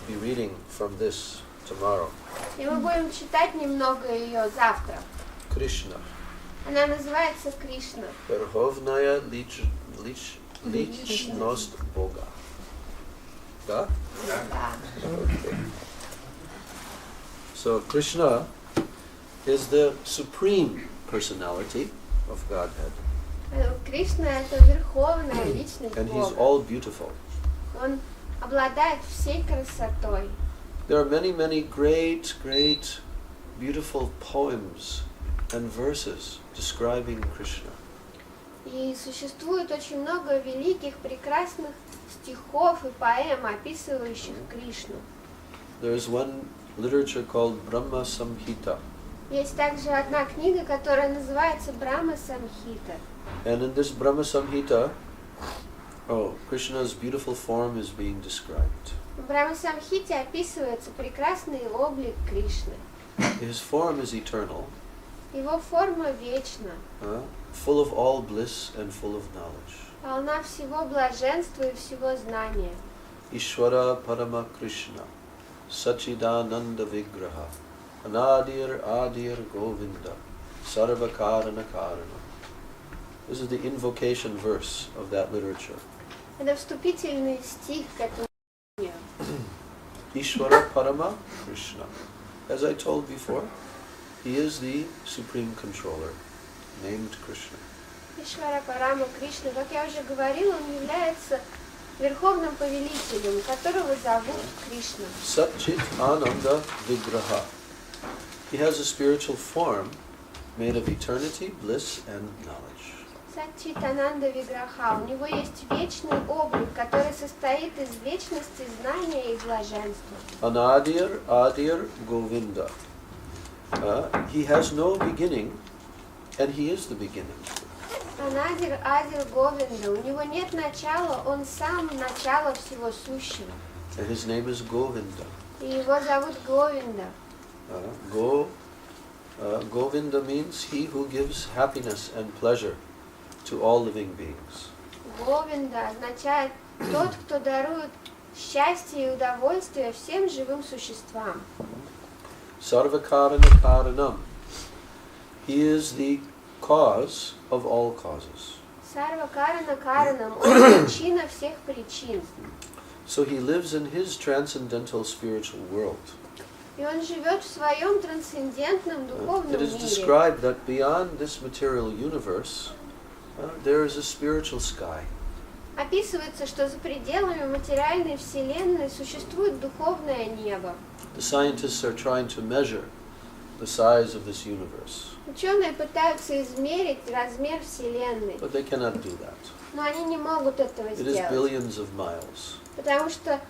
be reading from this tomorrow. И мы будем читать немного ее завтра. Krishna. Она называется Кришна. Верховная личность Бога. Да? Да. Okay. So Krishna is the supreme personality of Godhead, Кришна — это верховная личность and he's Бога. all beautiful. Он обладает всей красотой. There are many, many great, beautiful poems and verses describing Krishna. И существует очень много великих, прекрасных стихов и поэм, описывающих Кришну. There is one literature called Brahma Samhita, Есть также одна книга, которая называется Брахма Самхита. and in this Brahma Samhita, Krishna's beautiful form is being described. В Брахма Самхите описывается прекрасный облик Кришны. His form is eternal, Его форма вечна, full of all bliss and full of knowledge. полна всего блаженства и всего знания. Ishvara Parama Krishna, Sachidananda Vigraha, Anadir Adir Govinda, Sarvakarana Karana. This is the invocation verse of that literature. Это вступительный стих к этому. Ishvara Parama Krishna. As I told before, he is the supreme controller, named Krishna. Ишвара Парама Кришна, как я уже говорила, он является верховным повелителем, которого зовут Кришна. Satchit Ananda Vigraha. He has a spiritual form made of eternity, bliss, and knowledge. Саччитананда Виграха. У него есть вечный облик, который состоит из вечности, знания и блаженства. Anadir Adir Govinda. He has no beginning, and he is the beginning. Анадир Адир Говинда. У него нет начала, он сам начало всего сущего. And his name is Govinda. И его зовут Говинда. Govinda means he who gives happiness and pleasure to all living beings. Говинда означает тот, кто дарует счастье и удовольствие всем живым существам. Sarvakarana karanam. He is the cause of all causes. Сарва Карана Каранам, он причина всех причин. So he lives in his transcendental spiritual world. И он живет в своем трансцендентном духовном It is мире. described that beyond this material universe, there is a spiritual sky. Описывается, что за пределами материальной вселенной существует духовное небо. The scientists are trying to measure the size of this universe, Ученые пытаются измерить размер вселенной, but they cannot do that. но они не могут этого It is сделать, billions of miles. потому что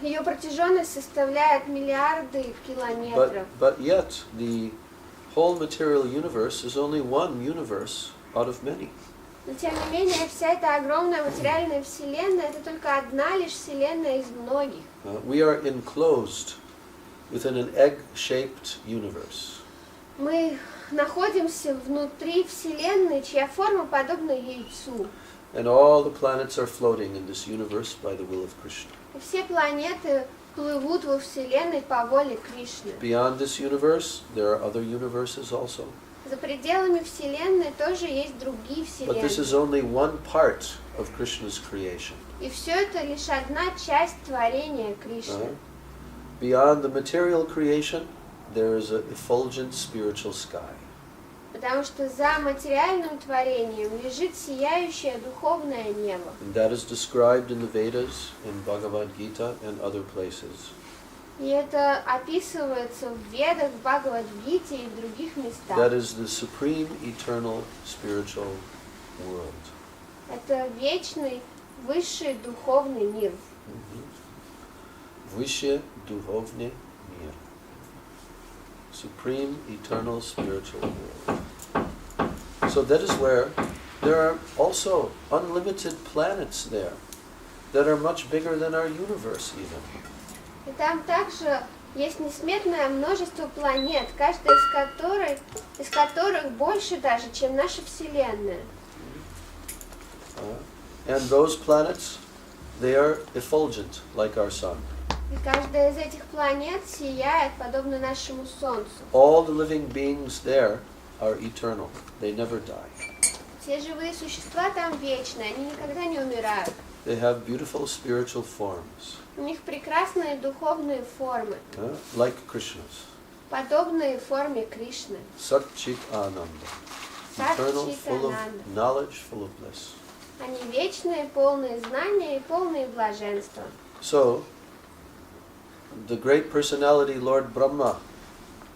ее протяженность составляет миллиарды километров. But yet, the whole material universe is only one universe out of many. Но тем не менее, вся эта огромная материальная вселенная — это только одна лишь вселенная из многих. We are enclosed within an egg-shaped universe. Мы находимся внутри вселенной, чья форма подобна яйцу. And all the planets are floating in this universe by the will of Krishna. И все планеты плывут во вселенной по воле Кришны. Beyond this universe, there are other universes also. За пределами вселенной тоже есть другие But this is вселенные. only one part of Krishna's creation. И все это лишь одна часть творения Кришны. Beyond the material creation, there is an effulgent spiritual sky. Потому что за материальным творением лежит сияющее духовное небо. And that is described in the Vedas, in Bhagavad Gita, and other places. И это описывается в Ведах, в Бхагавад-гите и в других местах. That is the supreme, eternal, spiritual world. Это вечный, высший духовный мир. Vyshe Duhovne Mir. Supreme, eternal, spiritual world. So that is where there are also unlimited planets there that are much bigger than our universe even. И там также есть несметное множество планет, каждая из которых больше даже, чем наша Вселенная. And those planets, they are effulgent like our sun. И каждая из этих планет сияет, подобно нашему Солнцу. All the living beings there are eternal. They never die. Все живые существа там вечные, они никогда не умирают. They have beautiful spiritual forms, У них прекрасные духовные формы, like Krishna's. подобные форме Кришны. Sat Chit Ananda. Eternal, full of Сат-чит-ананда. knowledge, full of bliss. Они вечные, полные знания и полные блаженства. So, the great personality, Lord Brahma,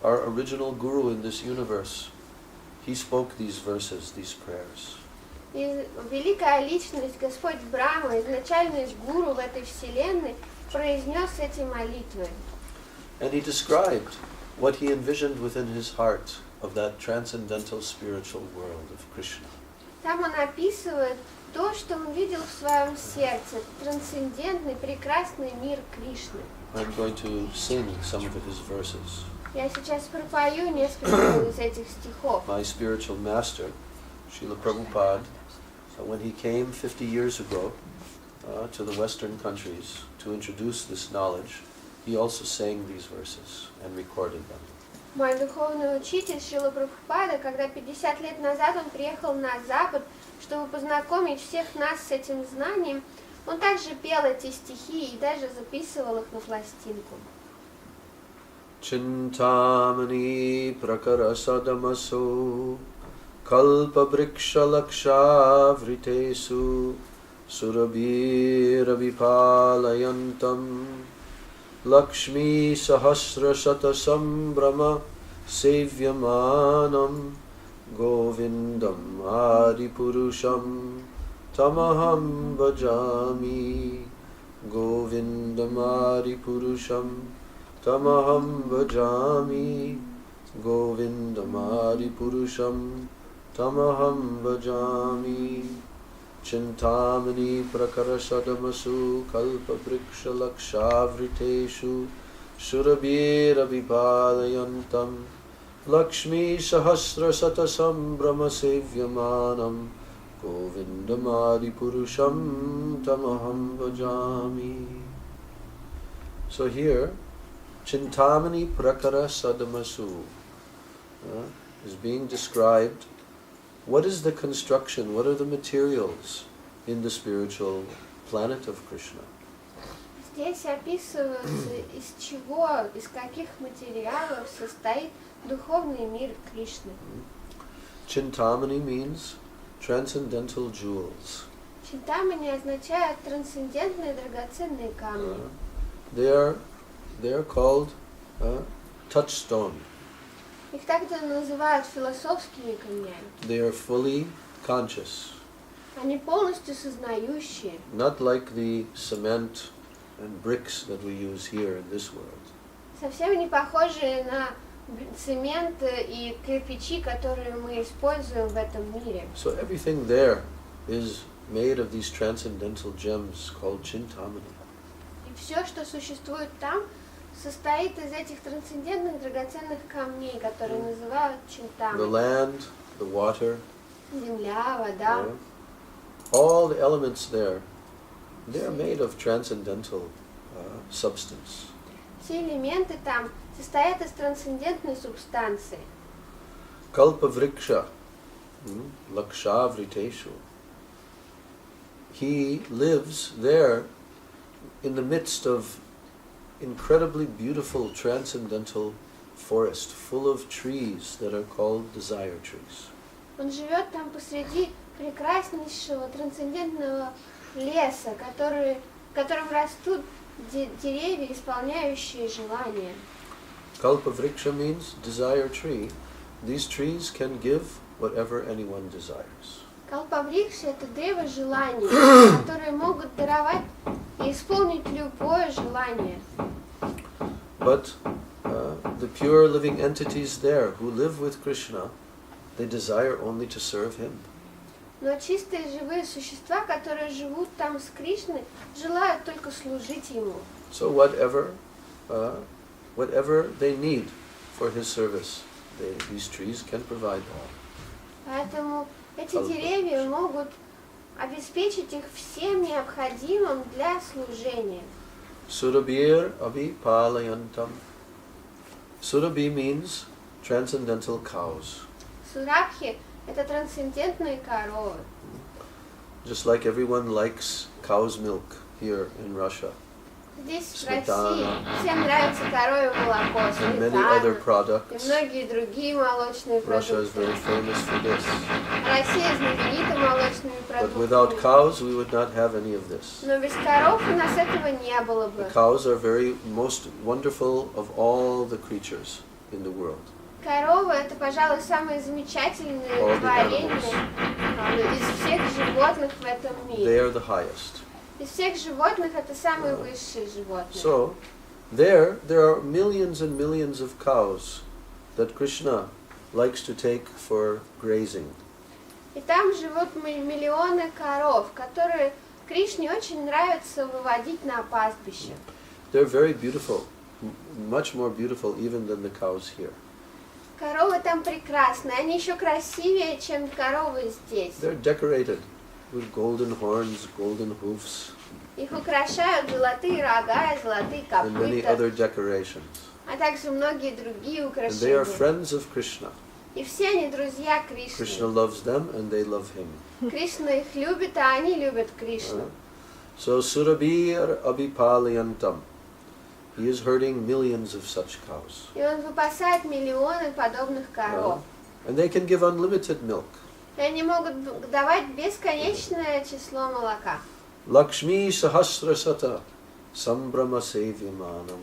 our original guru in this universe, he spoke these verses, these prayers. И великая личность, Господь Брахма, изначальный гуру в этой вселенной, произнес эти молитвы. And he described what he envisioned within his heart of that transcendental spiritual world of Krishna. Там он описывает то, что он видел в своем сердце, трансцендентный, прекрасный мир Кришны. I'm going to sing some of his verses. Я сейчас пропою несколько из этих стихов. My spiritual master, Srila Prabhupada, when he came 50 years ago to the Western countries to introduce this knowledge, he also sang these verses and recorded them. Мой духовный учитель Шрила Прабхупада, когда 50 лет назад он приехал на Запад, чтобы познакомить всех нас с этим знанием, он также пел эти стихи и даже записывал их на пластинку. Chintamani prakara sadamaso kalpa vriksha laksha vritesu surabhira vipalayantam Lakshmi sahasra shata sambrama sevyamanam Govindam Adipurusham Tamaham Bhajami Govindam Adipurusham Tamaham Bhajami Govindam Adipurusham Tamaham Bhajami Chintamani Prakarashadamasu Kalpa Vriksha Lakshavriteshu Surabhira Vipalayantam Lakshmi Sahasra Satasam Brahma Sevyamanam Govindamadi Purusham Tamaham Bhajami. So here, Chintamani Prakara Sadamasu is being described. What is the construction, what are the materials in the spiritual planet of Krishna? Здесь описывается, из чего, из каких материалов состоит духовный мир Кришны. Chintamani means transcendental jewels. Чинтамани означает трансцендентные драгоценные камни. They are called touchstone. Их также называют философскими камнями. They are fully conscious. Они полностью сознающие. Not like the cement and bricks that we use here in this world. Совсем не похожие на цемент и кирпичи, которые мы используем в этом мире. So everything there is made of these transcendental gems called Chintamani. И все, что существует там, состоит из этих трансцендентных драгоценных камней, которые называют The чинтамани. land, the water, Земля, вода. all the elements there, they are made of transcendental substance. Все элементы там состоят из трансцендентной субстанции. Kalpa vriksha, laksha vriteshu. He lives there in the midst of incredibly beautiful transcendental forest full of trees that are called desire trees. Он живет там посреди прекраснейшего трансцендентного леса, в котором растут деревья, исполняющие желания. Kalpa vriksha means desire tree. These trees can give whatever anyone desires. Калпаврикша — это древо желаний, которые могут даровать и исполнить любое желание. But the pure living entities there who live with Krishna, they desire only to serve him. Но чистые живые существа, которые живут там с Кришной, желают только служить ему. So whatever they need for his service, these trees can provide that. Поэтому эти деревья могут обеспечить их всем необходимым для служения. Surabhir abhipalayantam. Surabhi means transcendental cows. Сурабхи — это трансцендентные коровы. Just like everyone likes cow's milk here in Russia. Здесь, в России, всем нравится коровье молоко, And many other сметана и products. многие другие молочные Russia is very продукты. famous for this. Россия знаменита молочными But without продуктами. cows, we would not have any of this. Но без коров у нас этого не было бы. The cows are very most wonderful of all the creatures in the world. Коровы — это, пожалуй, самые замечательные All the творения animals. из всех животных в этом They мире. are the highest. Из всех животных это самые высшие животные. So, there are millions and millions of cows that Krishna likes to take for grazing. И там живут миллионы коров, которые Кришне очень нравится выводить на пастбище. They're very beautiful, much more beautiful even than the cows here. Коровы там прекрасны, они еще красивее, чем коровы здесь. They're decorated with golden horns, golden hoofs, Их украшают золотые рога и золотые and many other копыта, decorations. а также многие другие And they are украшения. friends of Krishna. И все они друзья Krishna Кришны. loves them and they love him. Кришна их любит, а они любят Кришну. So Surabhir abhipalayantam. He is herding millions of such cows. И он выпасает миллионы подобных коров. And they can give unlimited milk. И они могут давать бесконечное число молока. Lakshmi sahasrasata sambrama sevyamanam.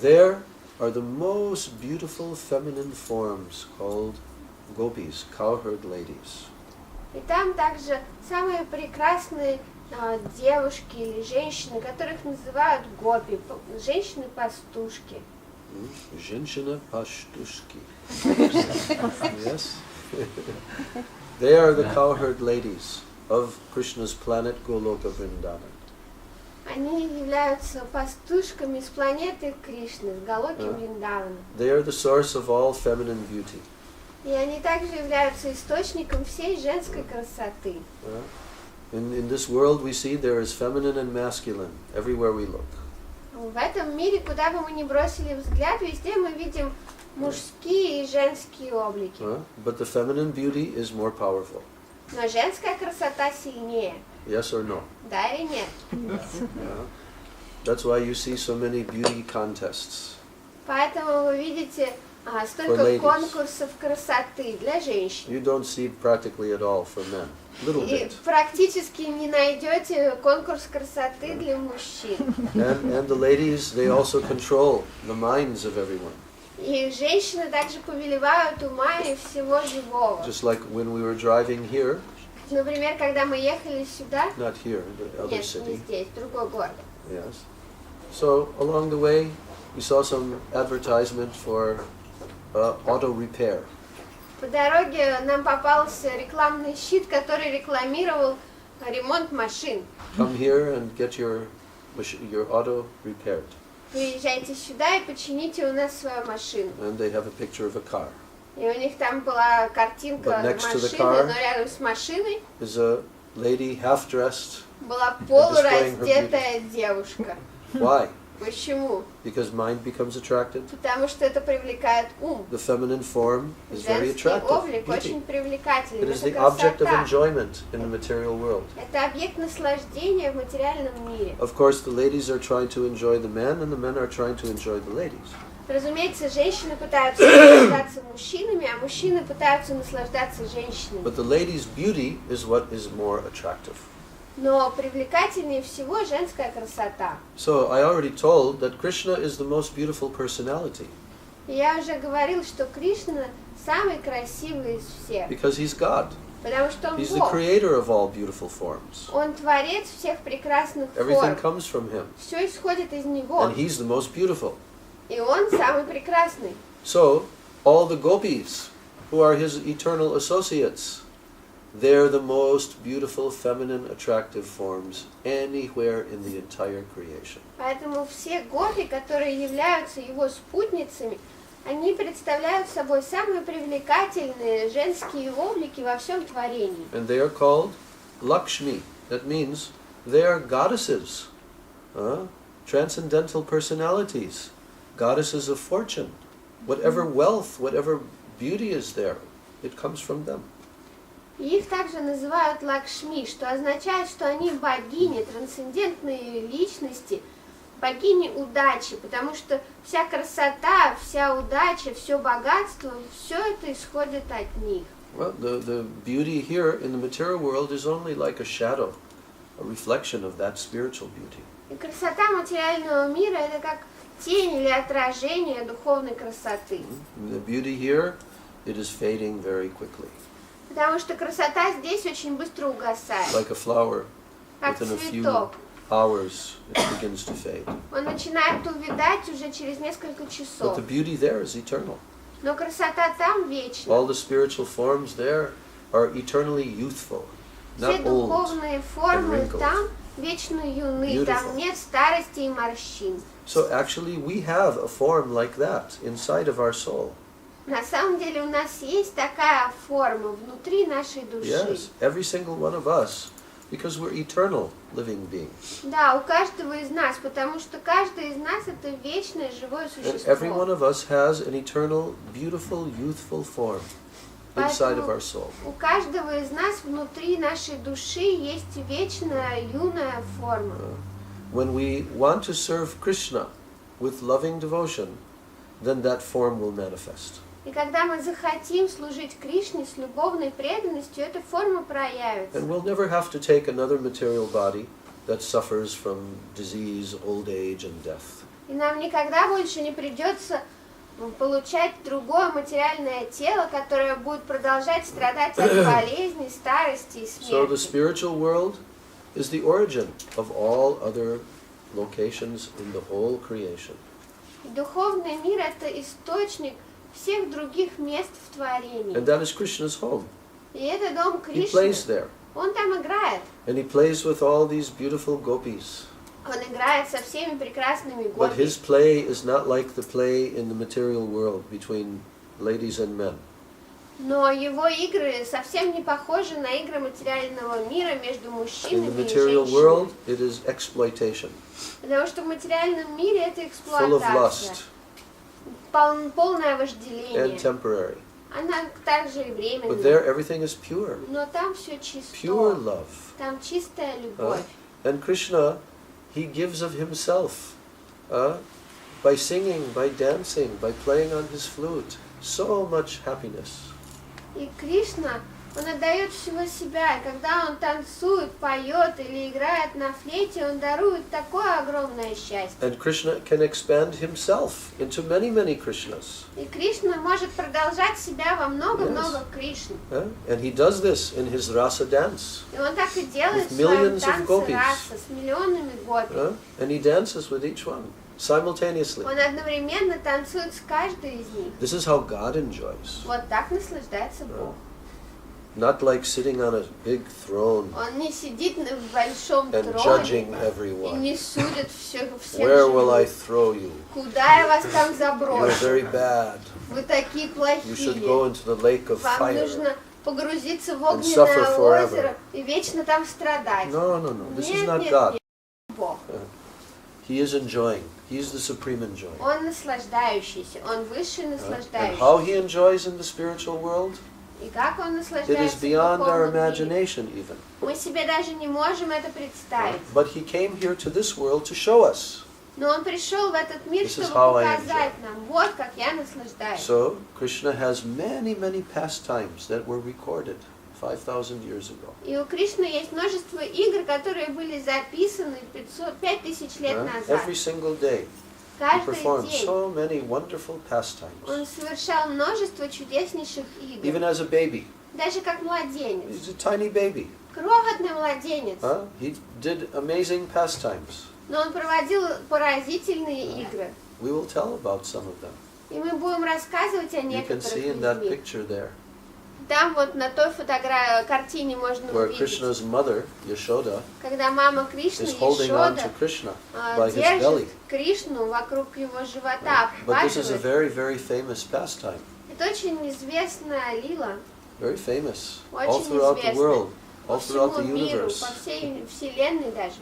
There are the most beautiful feminine forms called gopis, cowherd ladies. И там также самые прекрасные девушки или женщины, которых называют гопи, женщины-пастушки. Женщина пастушки. Yes. They are the cowherd ladies of Krishna's planet Goloka Vrindavan. Они являются пастушками с планеты Кришны, с Галоки Вриндавана. They are the source of all feminine beauty. И они также являются источником всей женской красоты. In this world we see there is feminine and masculine everywhere we look. В этом мире, куда бы мы ни бросили взгляд, везде мы видим мужские и женские облики. But the feminine beauty is more powerful. Но женская красота сильнее. Yes or no? Да или нет? That's why you see so many beauty contests. Поэтому вы видите столько конкурсов красоты для женщин. You don't see practically at all for men. Little И bit. практически не найдете конкурс красоты для мужчин. And the ladies, they also control the minds of everyone. И женщины также повелевают умами всего живого. Just like when we were driving here, Например, когда мы ехали сюда, not here, the other нет, не city. здесь, в другой город. Yes. So along the way, we saw some advertisement for auto repair. По дороге нам попался рекламный щит, который рекламировал ремонт машин. Come here and get your auto repaired. Приезжайте сюда и почините у нас свою машину. And they have a picture of a car. И у них там была картинка But next to the машины, car но рядом с машиной is a lady half-dressed. была полураздетая девушка. Why? Почему? Because mind becomes attracted. Потому что это привлекает ум. The feminine form is very Женский attractive. облик очень привлекательный. It is Это the object of красота. enjoyment in the material world. Это объект наслаждения в материальном мире. Of course, the ladies are trying to enjoy the men, and the men are trying to enjoy the ladies. Разумеется, женщины пытаются наслаждаться мужчинами, а мужчины пытаются наслаждаться женщинами. But the ladies' beauty is what is more attractive. Но привлекательнее всего женская красота. So I already told that Krishna is the most beautiful personality И я уже говорил, что Кришна самый красивый из всех, because he's God. потому что он He's the Бог. creator of all beautiful forms. Он творец всех прекрасных Everything форм. comes from him, Все исходит из него. and he's the most beautiful. И он самый прекрасный. So all the gopis who are his eternal associates, they're the most beautiful, feminine, attractive forms anywhere in the entire creation. Поэтому все гопи, которые являются его спутницами, они представляют собой самые привлекательные женские облики во всем творении. And they are called Lakshmi. That means they are goddesses, transcendental personalities, goddesses of fortune. Whatever wealth, whatever beauty is there, it comes from them. И их также называют Лакшми, что означает, что они богини, трансцендентные личности, богини удачи, потому что вся красота, вся удача, все богатство, все это исходит от них. Well, the beauty here in the material world is only like a shadow, a reflection of that spiritual beauty. И красота материального мира – это как тень или отражение духовной красоты. The beauty here, it is fading very quickly, Потому что красота здесь очень быстро угасает, like a flower. как Within a few цветок. hours, it begins to fade. Он начинает увядать уже через несколько But часов. the beauty there is eternal. Но красота там вечна. All the spiritual forms there are eternally youthful, Все not old. духовные формы wrinkled. там вечно юны, Beautiful. там нет старости и морщин. So actually we have a form like that inside of our soul. На самом деле у нас есть такая форма внутри нашей души. Yes, every single one of us, because we're eternal living beings. Да, у каждого из нас, потому что каждый из нас это вечное живое And every one существо. of us has an eternal, beautiful, youthful form inside of our soul. У каждого из нас внутри нашей души есть вечная юная форма. When we want to serve Krishna with loving devotion, then that form will manifest. И когда мы захотим служить Кришне с любовной преданностью, эта форма проявится. And we'll never have to take another material body that suffers from disease, old age, and death. И нам никогда больше не придется получать другое материальное тело, которое будет продолжать страдать от болезней, старости и So the смерти. spiritual world is the origin of all other locations in the whole creation. И духовный мир – это источник всех других мест в творении. And that is Krishna's home. И это дом He Кришны. plays there. Он там играет. And he plays with all these beautiful gopis. Он играет со всеми прекрасными But гопи. his play is not like the play in the material world between ladies and men. Но его игры совсем не похожи на игры материального мира между In the мужчинами и material женщинами. world, it is exploitation, Потому что в материальном мире это full of эксплуатация, lust полное and вожделение. temporary. Она также и But временная. there, everything is pure, Но там все чисто. pure love. Там чистая любовь. And Krishna, he gives of himself by singing, by dancing, by playing on his flute. So much happiness. И Кришна, он отдает всего себя. И когда он танцует, поет или играет на флейте, он дарует такое огромное счастье. And Krishna can expand himself into many, many Krishnas. И Кришна может продолжать себя во много-много Кришн. And he does this in his rasa dance. И он так и делает в With своем millions of танце gopis. раса с миллионами гопи. And he dances with each one simultaneously. Он одновременно танцует с каждой из них. This is how God enjoys. Вот так наслаждается Бог. Not like sitting on a big throne Он не сидит на большом and троне judging и everyone. не судит всех Where will I живых. throw you? Куда я вас там You're заброшу? very bad. Вы такие You should go плохие. into the lake of Вам fire. нужно погрузиться в And suffer огненное forever. озеро и вечно там страдать. No, no, no. This is Нет, not нет, God. нет, Бог. He is enjoying. He is the supreme enjoyer. Он наслаждающийся, он высший And наслаждающийся. how he enjoys in the spiritual world, И как он it is наслаждается в beyond our духовном мире. imagination even. Мы себе даже не можем это представить. But he came here to this world to show us. Но он пришел в этот мир, This is чтобы how I показать нам, вот как я наслаждаюсь. So, Krishna has many, many pastimes that were recorded 5,000 years ago. И у Кришны есть множество игр, которые были записаны 5000 лет назад. Every single day, he Каждый performed день so many wonderful он pastimes. совершал множество чудеснейших игр. Even as a baby. Даже как младенец. He's a tiny baby. Крохотный младенец. He did amazing pastimes. Но он проводил поразительные игры. We will tell about some of them. И мы будем рассказывать о You can некоторых see in из that них. picture there, Там вот на той картине можно where увидеть, Krishna's mother, Yashoda, когда мама Кришны, is holding on to Ешода, Krishna by his belly. держит Кришну вокруг его живота, But this is a обхватывает. very, very famous pastime. Это очень известная лила, Very famous. All очень throughout the известная world. по All throughout всему the миру, universe. по всей вселенной даже.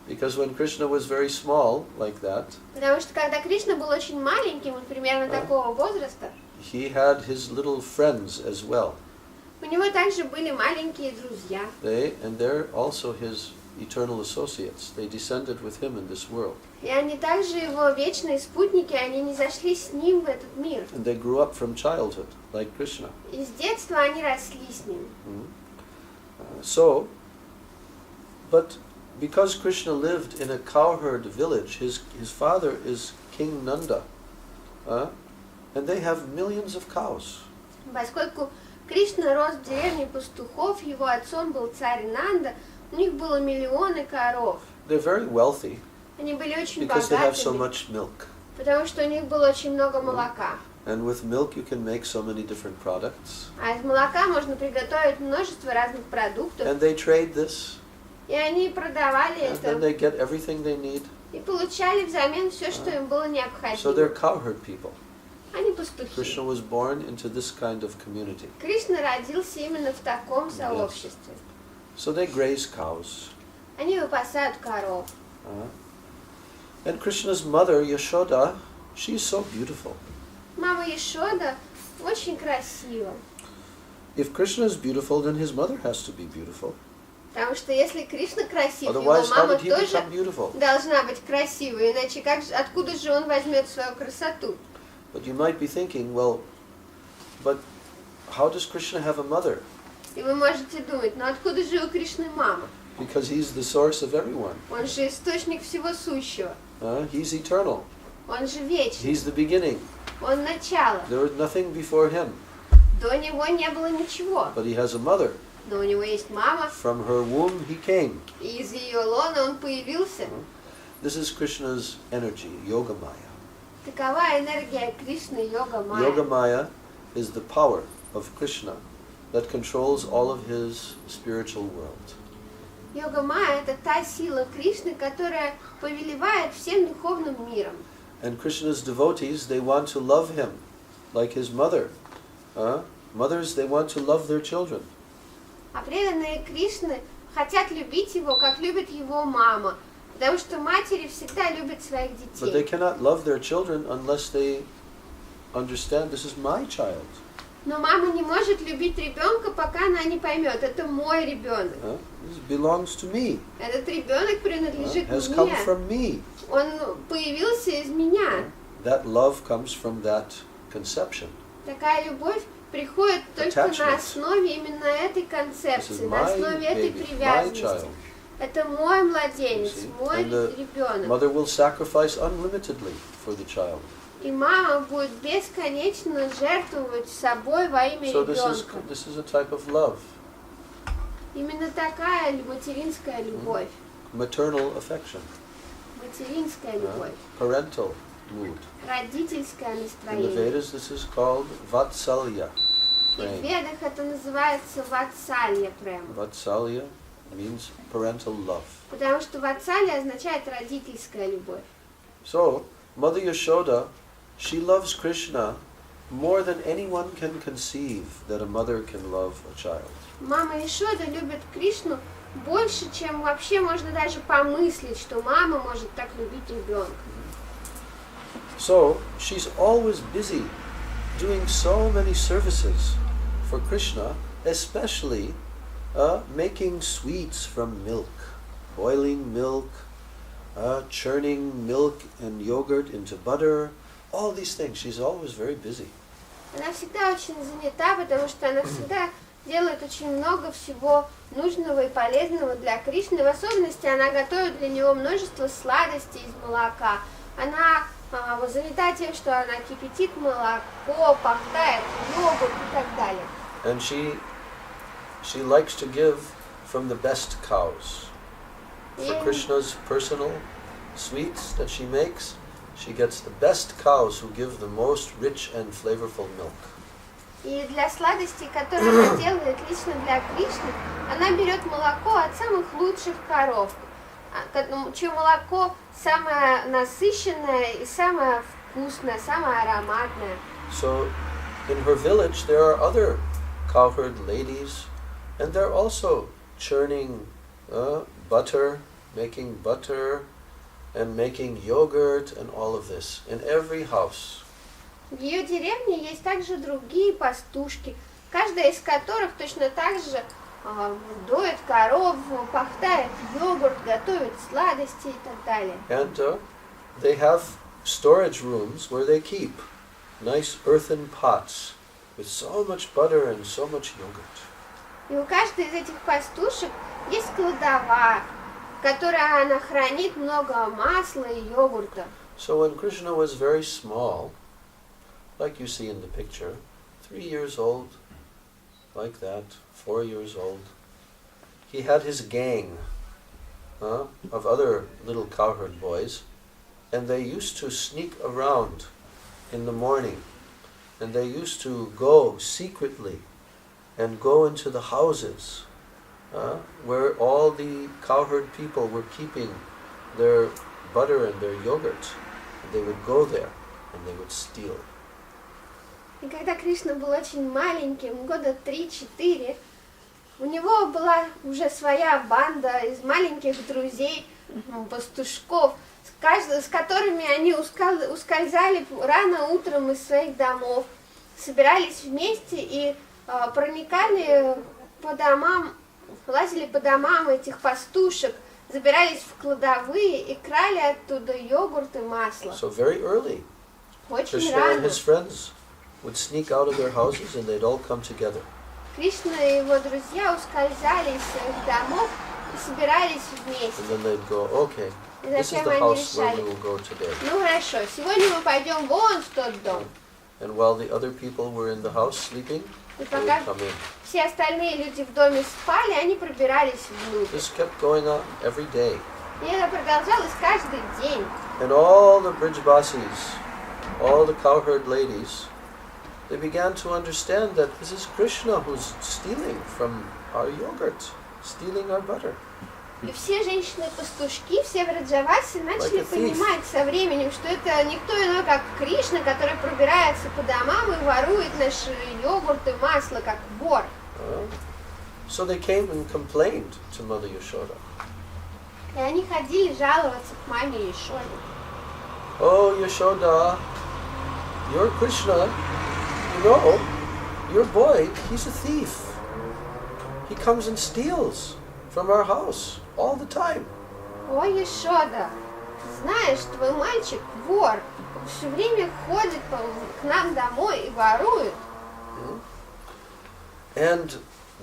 Because when Krishna was very small, like that, Потому что когда Кришна был очень маленьким, он примерно такого возраста, he had his little friends as well. у него также были маленькие друзья. And they're also his eternal associates. They descended with him in this world. И они также его вечные спутники, они не зашли с ним в этот мир. And they grew up from childhood, like Krishna. И с детства они росли с ним. But because Krishna lived in a cowherd village, his father is King Nanda. And they have millions of cows. Поскольку Кришна рос в деревне пастухов, его отцом был царь Нанда, у них было миллионы коров. They're very wealthy Они были очень because they have so богатыми, much milk. потому что у них было очень много молока. And with milk you can make so many different products. А из молока можно приготовить множество разных продуктов. And they trade this, И они продавали and then это they get everything they need. и получали взамен все, что им было So необходимо. they're cowherd people. Они пастухи. Krishna was born into this kind of community. Кришна родился именно в таком сообществе. So they graze cows. Они выпасают коров. And Krishna's mother, Yashoda, she's so beautiful. Мама Ешода очень красива. If Krishna is beautiful, then his mother has to be beautiful. Потому что если Кришна красив, его Otherwise, how мама did he тоже become beautiful? должна быть красивой, иначе откуда же он возьмет свою красоту? But you might be thinking, well, but how does Krishna have a mother? И вы можете думать, ну откуда же у Кришны мама? Because he's the source of everyone. Он же источник всего сущего. He's eternal. Он же вечный. He's the beginning. Он начало. There was nothing before him. До него не было ничего. But he has a mother. Но у него есть мама, From her womb he came. и из ее лона он появился. This is Krishna's energy, Yogamaya. Такова энергия Кришны, йога-майя. Yogamaya is the power of Krishna that controls all of his spiritual world. Йога-майя – это та сила Кришны, которая повелевает всем духовным миром. And Krishna's devotees, they want to love him like his mother. Mothers, they want to love their children. А преданные Кришны хотят любить его, как любит его мама. Потому что матери всегда любят своих But they детей. cannot love their children unless they understand this is my child. Но мама не может любить ребенка, пока она не поймет, это мой ребенок. This belongs to me. Этот ребенок принадлежит Has come мне. from me. Он появился из меня. That love comes from that conception. Такая любовь приходит только на основе именно этой концепции, на основе этой привязанности. Это мой младенец, мой ребенок. Mother will sacrifice unlimitedly for the child. И мама будет бесконечно жертвовать собой во имя So ребенка. this is a type of love. Именно такая материнская любовь. Maternal affection. Материнская любовь. Parental mood. Родительское In the настроение. Vedas this is called Vatsalya. И в Ведах это называется ватсалья према. Vatsalya means parental love. Потому что ватсалья означает родительская любовь. So, Mother Yashoda, she loves Krishna more than anyone can conceive that a mother can love a child. Мама Ешода любит Кришну больше, чем вообще можно даже помыслить, что мама может так любить ребенка. So, she's always busy doing so many services for Krishna, especially making sweets from milk, boiling milk, churning milk and yogurt into butter, all these things. She's always very busy. Она всегда очень занята, потому что она всегда делает очень много всего нужного и полезного для Кришны. В особенности она готовит для него множество сладостей из молока. Она занята тем, что она кипятит молоко, пахтает йогурт и так далее. And she likes to give from the best cows. For Krishna's personal sweets that she makes, she gets the best cows who give the most rich and flavorful milk. И для сладостей, которые она делает лично для Кришны, она берет молоко от самых лучших коров, чье молоко самое насыщенное и самое вкусное, самое ароматное. So, in her village there are other cowherd ladies, and they're also churning butter, making butter, and making yogurt, and all of this in every house. В ее деревне есть также другие пастушки, каждая из которых точно так же доит коров, пахтает йогурт, готовит сладости и так далее. And they have storage rooms where they keep nice earthen pots with so much butter and so much yogurt. И у каждой из этих пастушек есть кладовая, в которой она хранит много масла и йогурта. So when Krishna was very small, like you see in the picture, 3 years old, like that, 4 years old, he had his gang of other little cowherd boys, and they used to sneak around in the morning, and they used to go secretly and go into the houses where all the cowherd people were keeping their butter and their yogurt. And they would go there and they would steal. И когда Кришна был очень маленьким, года 3-4, у него была уже своя банда из маленьких друзей, пастушков, с которыми они ускользали рано утром из своих домов, собирались вместе и проникали по домам, лазили по домам этих пастушек, забирались в кладовые и крали оттуда йогурт и масло. So very early, Очень Krishna and рано. his friends would sneak out of their houses and they'd all come together. Кришна и его друзья ускользали из своих домов и собирались вместе. And then they'd go, okay, И this is затем the они house where решали, we will go today. ну хорошо, сегодня мы пойдем вон в тот дом. And while the other people were in the house sleeping, И they пока would come in. все остальные люди в доме спали, они пробирались внутрь. This kept going on every day. И это продолжалось каждый день. And all the Brijbasis, all the cowherd ladies, they began to understand that this is Krishna who's stealing from our yogurt, stealing our butter. И все женщины-пастушки, все в Раджавасе начали понимать со временем, что это никто иной, как Кришна, который пробирается по домам и ворует наши йогурты, масло, как вор. So they came and complained to Mother Yashoda. И они ходили жаловаться к маме Яшоде. Oh, Yashoda, your Krishna, you know, your boy, he's a thief. He comes and steals from our house all the time. О, Яшода, знаешь, твой мальчик вор. Он все время ходит к нам домой и ворует. And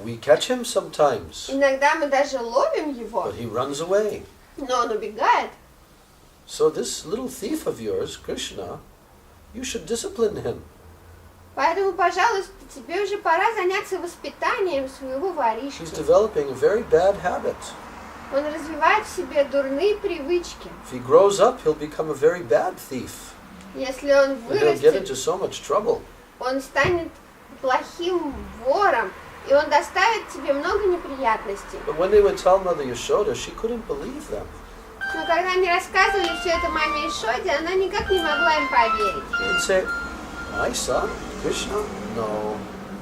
we catch him sometimes, Иногда мы даже ловим его, but he runs away. но он убегает. So this little thief of yours, Krishna, you should discipline him. Поэтому, пожалуйста, тебе уже пора заняться воспитанием своего воришки. He's developing a very bad habit. Он развивает в себе дурные привычки. If he grows up, he'll become a very bad thief. Если он And he'll get into вырастет, so much trouble. он станет плохим вором, и он доставит тебе много неприятностей. But when they would tell Mother Yashoda, she couldn't believe them. Но когда они рассказывали все это маме Яшоде, она никак не могла им поверить. She would say, my son, Krishna? No,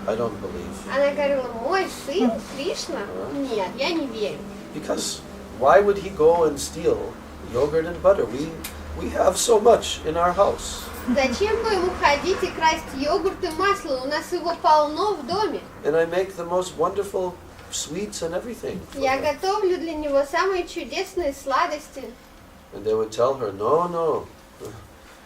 I don't believe. Она говорила, мой сын Кришна? Нет, я не верю. Because why would he go and steal yogurt and butter? We have so much in our house. Зачем бы ему ходить и красть йогурт и масло? У нас его полно в доме. And I make the most wonderful sweets and everything for Я him. готовлю для него самые чудесные сладости. And they would tell her, no,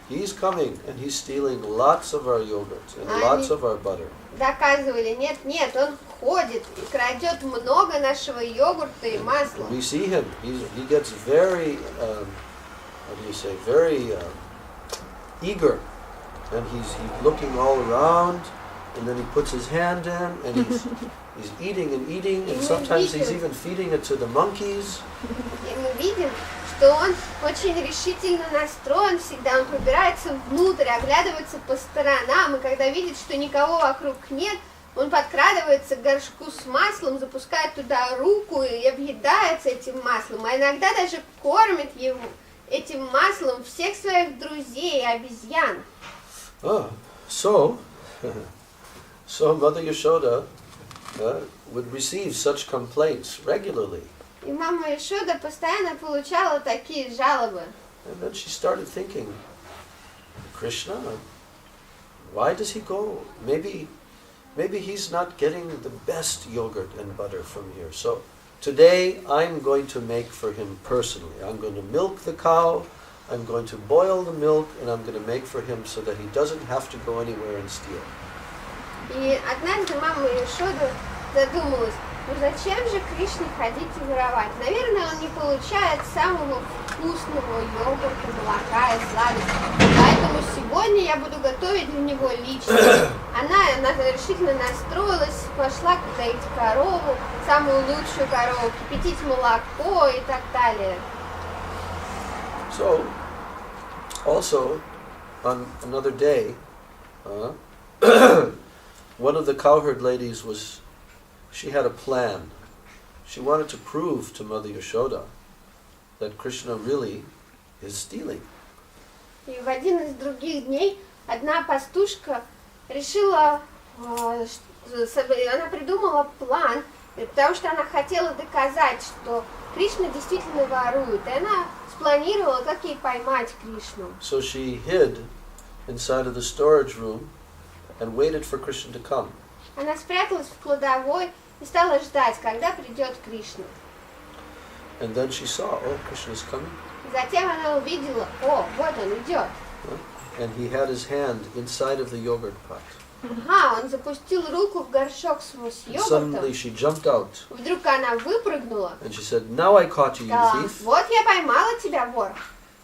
he's coming and he's stealing lots of our yogurt and lots of our butter. Доказывали, нет, он ходит и крадет много нашего йогурта и масла. We see him. He gets very, very eager, and he's looking all around, and then he puts his hand in, and he's eating, and sometimes he's even feeding it to the monkeys. И мы видим, что он очень решительно настроен всегда, он пробирается внутрь, оглядывается по сторонам, и когда видит, что никого вокруг нет, он подкрадывается к горшку с маслом, запускает туда руку и объедается этим маслом, а иногда даже кормит его этим маслом всех своих друзей и обезьян. So Mother Yashoda would receive such complaints regularly. И мама Яшода постоянно получала такие жалобы. And then she started thinking, Krishna, why does he go? Maybe he's not getting the best yogurt and butter from here. So today I'm going to make for him personally. I'm going to milk the cow, I'm going to boil the milk, and I'm going to make for him so that he doesn't have to go anywhere and steal. И однажды мама Яшода задумалась, ну зачем же Кришне ходить и воровать? Наверное, он не получает самого вкусного йогурта, молока и сладостей. Поэтому сегодня я буду готовить для него лично. Она решительно настроилась, пошла доить корову, самую лучшую корову, кипятить молоко и так далее. So, also, on another day, one of the cowherd ladies she had a plan. She wanted to prove to Mother Yashoda that Krishna really is stealing. И в один из других дней одна пастушка решила, она придумала план, потому что она хотела доказать, что Кришна действительно ворует. И она спланировала, как ей поймать Кришну. So she hid inside of the storage room and waited for Krishna to come. Она спряталась в кладовой и стала ждать, когда придет Кришна. And then she saw, oh, Krishna's coming. Затем она увидела, о, вот он идет. And he had his hand inside of the yogurt pot. Ага, он запустил руку в горшок с And йогуртом. suddenly she jumped out Вдруг она выпрыгнула. and she said, now I caught you, you Сказала, thief. вот я поймала тебя, вор.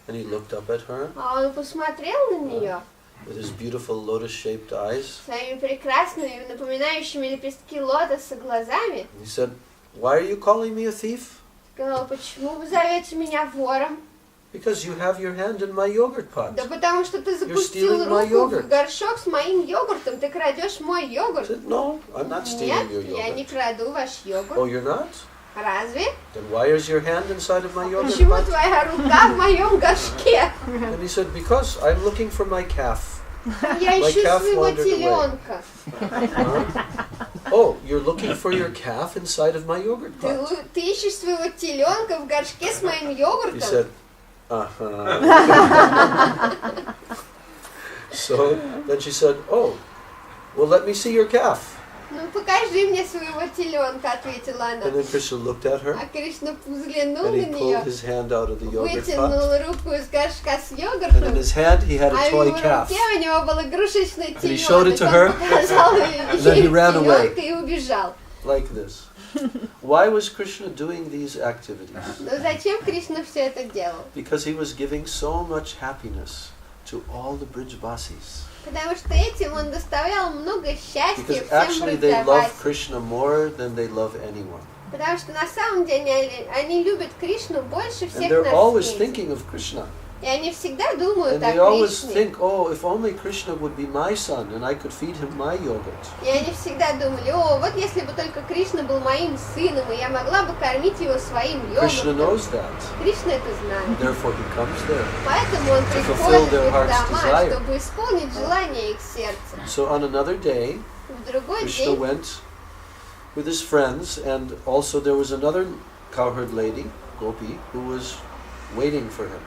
And he looked up at her А он посмотрел на нее with his beautiful lotus-shaped eyes. своими прекрасными, напоминающими лепестки лотоса глазами. And he said, why are you calling me a thief? Сказал, почему вы зовете меня вором? Because you have your hand in my yogurt pot. Да потому что ты запустил stealing my руку yogurt. в горшок с моим йогуртом, ты крадешь мой I йогурт. said, no, I'm not stealing Нет, your я не yogurt. краду ваш Oh, йогурт. you're not? Разве? Then why is your hand inside of my yogurt Почему pot? твоя рука в моем горшке? And he said, because I'm looking for my calf. Я My ищу calf своего wandered away. теленка. Huh? Oh, you're looking for your calf inside of my yogurt pot. Ты ищешь своего теленка в горшке с моим He йогуртом? said, So then she said, oh, well, let me see your calf. Ну покажи мне своего теленка, ответила она. And then Krishna looked at her, А Кришна взглянул and на he pulled нее, his hand out of the yogurt pot. вытянул руку из горшка с And in йогуртом, his hand, he had а a в toy его calf. руке у него был игрушечный he showed it теленок. to her, Он показал and then he ей ran away. теленка и убежал. Like this. Why was Krishna doing these activities? Но зачем Кришна все это делал? Because he was giving so much happiness to all the Brijvasis. Потому что этим он доставлял много счастья Because всем actually they love бриджавасям. Krishna more than they love anyone. Потому что на самом деле они любят Кришну больше And всех they're на always свете. thinking of Krishna. И они всегда думают And о they always Кришне. think, oh, if only Krishna would be my son and I could feed him my yogurt. И они всегда думали, о, вот если бы только Кришна был моим сыном, и я могла бы кормить его своим Krishna йогуртом. knows that. Кришна это знает. Therefore he comes there. Поэтому он fulfill приходит в their их heart's дома, desire. чтобы исполнить желание их сердца. So on another day, В другой Krishna день went with his friends, and also there was another cowherd lady, Gopi, who was waiting for him.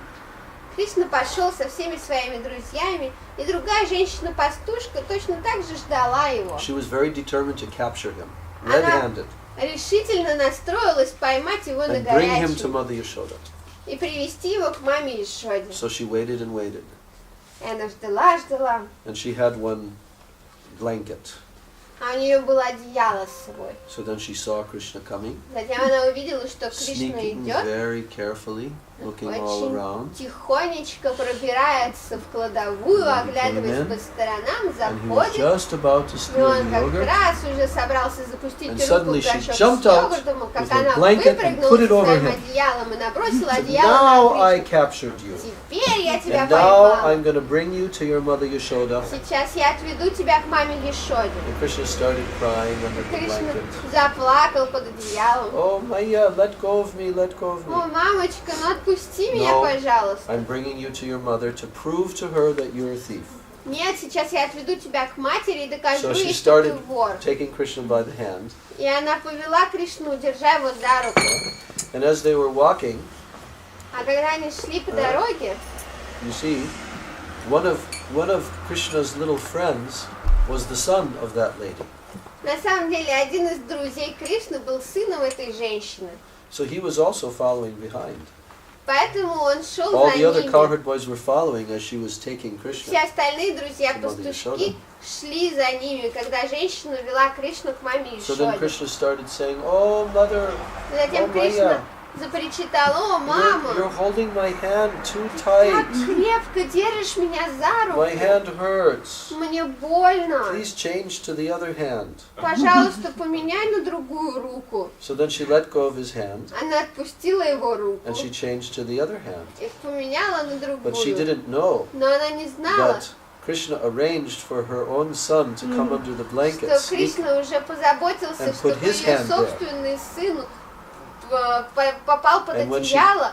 Кришна пошел со всеми своими друзьями, и другая женщина-пастушка точно так же ждала его. She was very determined to capture him, Она red-handed, решительно настроилась поймать его на and bring him to горячем Mother Yashoda. и привести его к маме Ешоде. So she waited and waited, И она ждала, and she had one blanket. а у нее было одеяло с собой. So then she saw Krishna coming, Затем она увидела, что Кришна sneaking идет, very carefully, looking all очень around. тихонечко пробирается в кладовую, оглядываясь по сторонам, And he was заходит. just about to И steal он the как yogurt, раз уже собрался запустить And руку в suddenly she горшок с jumped out йогуртом, как with her она blanket and выпрыгнула put it со over своим him. одеялом и набросила said, одеяло now на I Кришну. captured you. Теперь я тебя And now поймала. I'm going to bring you to your mother Yashoda. Сейчас я отведу тебя к маме Ешоде. And Krishna started crying under the Кришна blanket. заплакал под одеялом. Oh, Maya, let go of me, let go of О, me. мамочка, ну отпусти меня, No. пожалуйста. I'm bringing you to your mother to prove to her that you're a thief. Нет, сейчас я отведу тебя к матери и докажу So she ей, что ты started вор. taking Krishna by the hand. И она повела Кришну, держа его за руку. And as they were walking, А когда они шли по дороге, you see, one of Krishna's little friends was the son of that lady. на самом деле один из друзей Кришны был сыном этой женщины. So he was also following behind. Поэтому он шел All за the other ними. cowherd boys were following as she was taking Все Krishna. остальные друзья Mother пастушки Yashoda. шли за ними, когда женщина вела Кришну к маме So then Ешоде. Krishna started saying, "Oh, mother, Затем oh, Кришна Maya, запричитал: о, you're мама, holding my hand too так tight. крепко держишь меня за руку. My hand hurts. Мне больно. Please change to the other hand." Пожалуйста, поменяй на другую руку. So then she let go of his hand Она отпустила его руку and she changed to the other hand. и поменяла на But she другую. didn't know Но она не знала, that Krishna arranged for her own son to come under the blanket, что sneak, Кришна уже позаботился, and чтобы put his ее hand there. собственный сын попал под And when she- одеяло,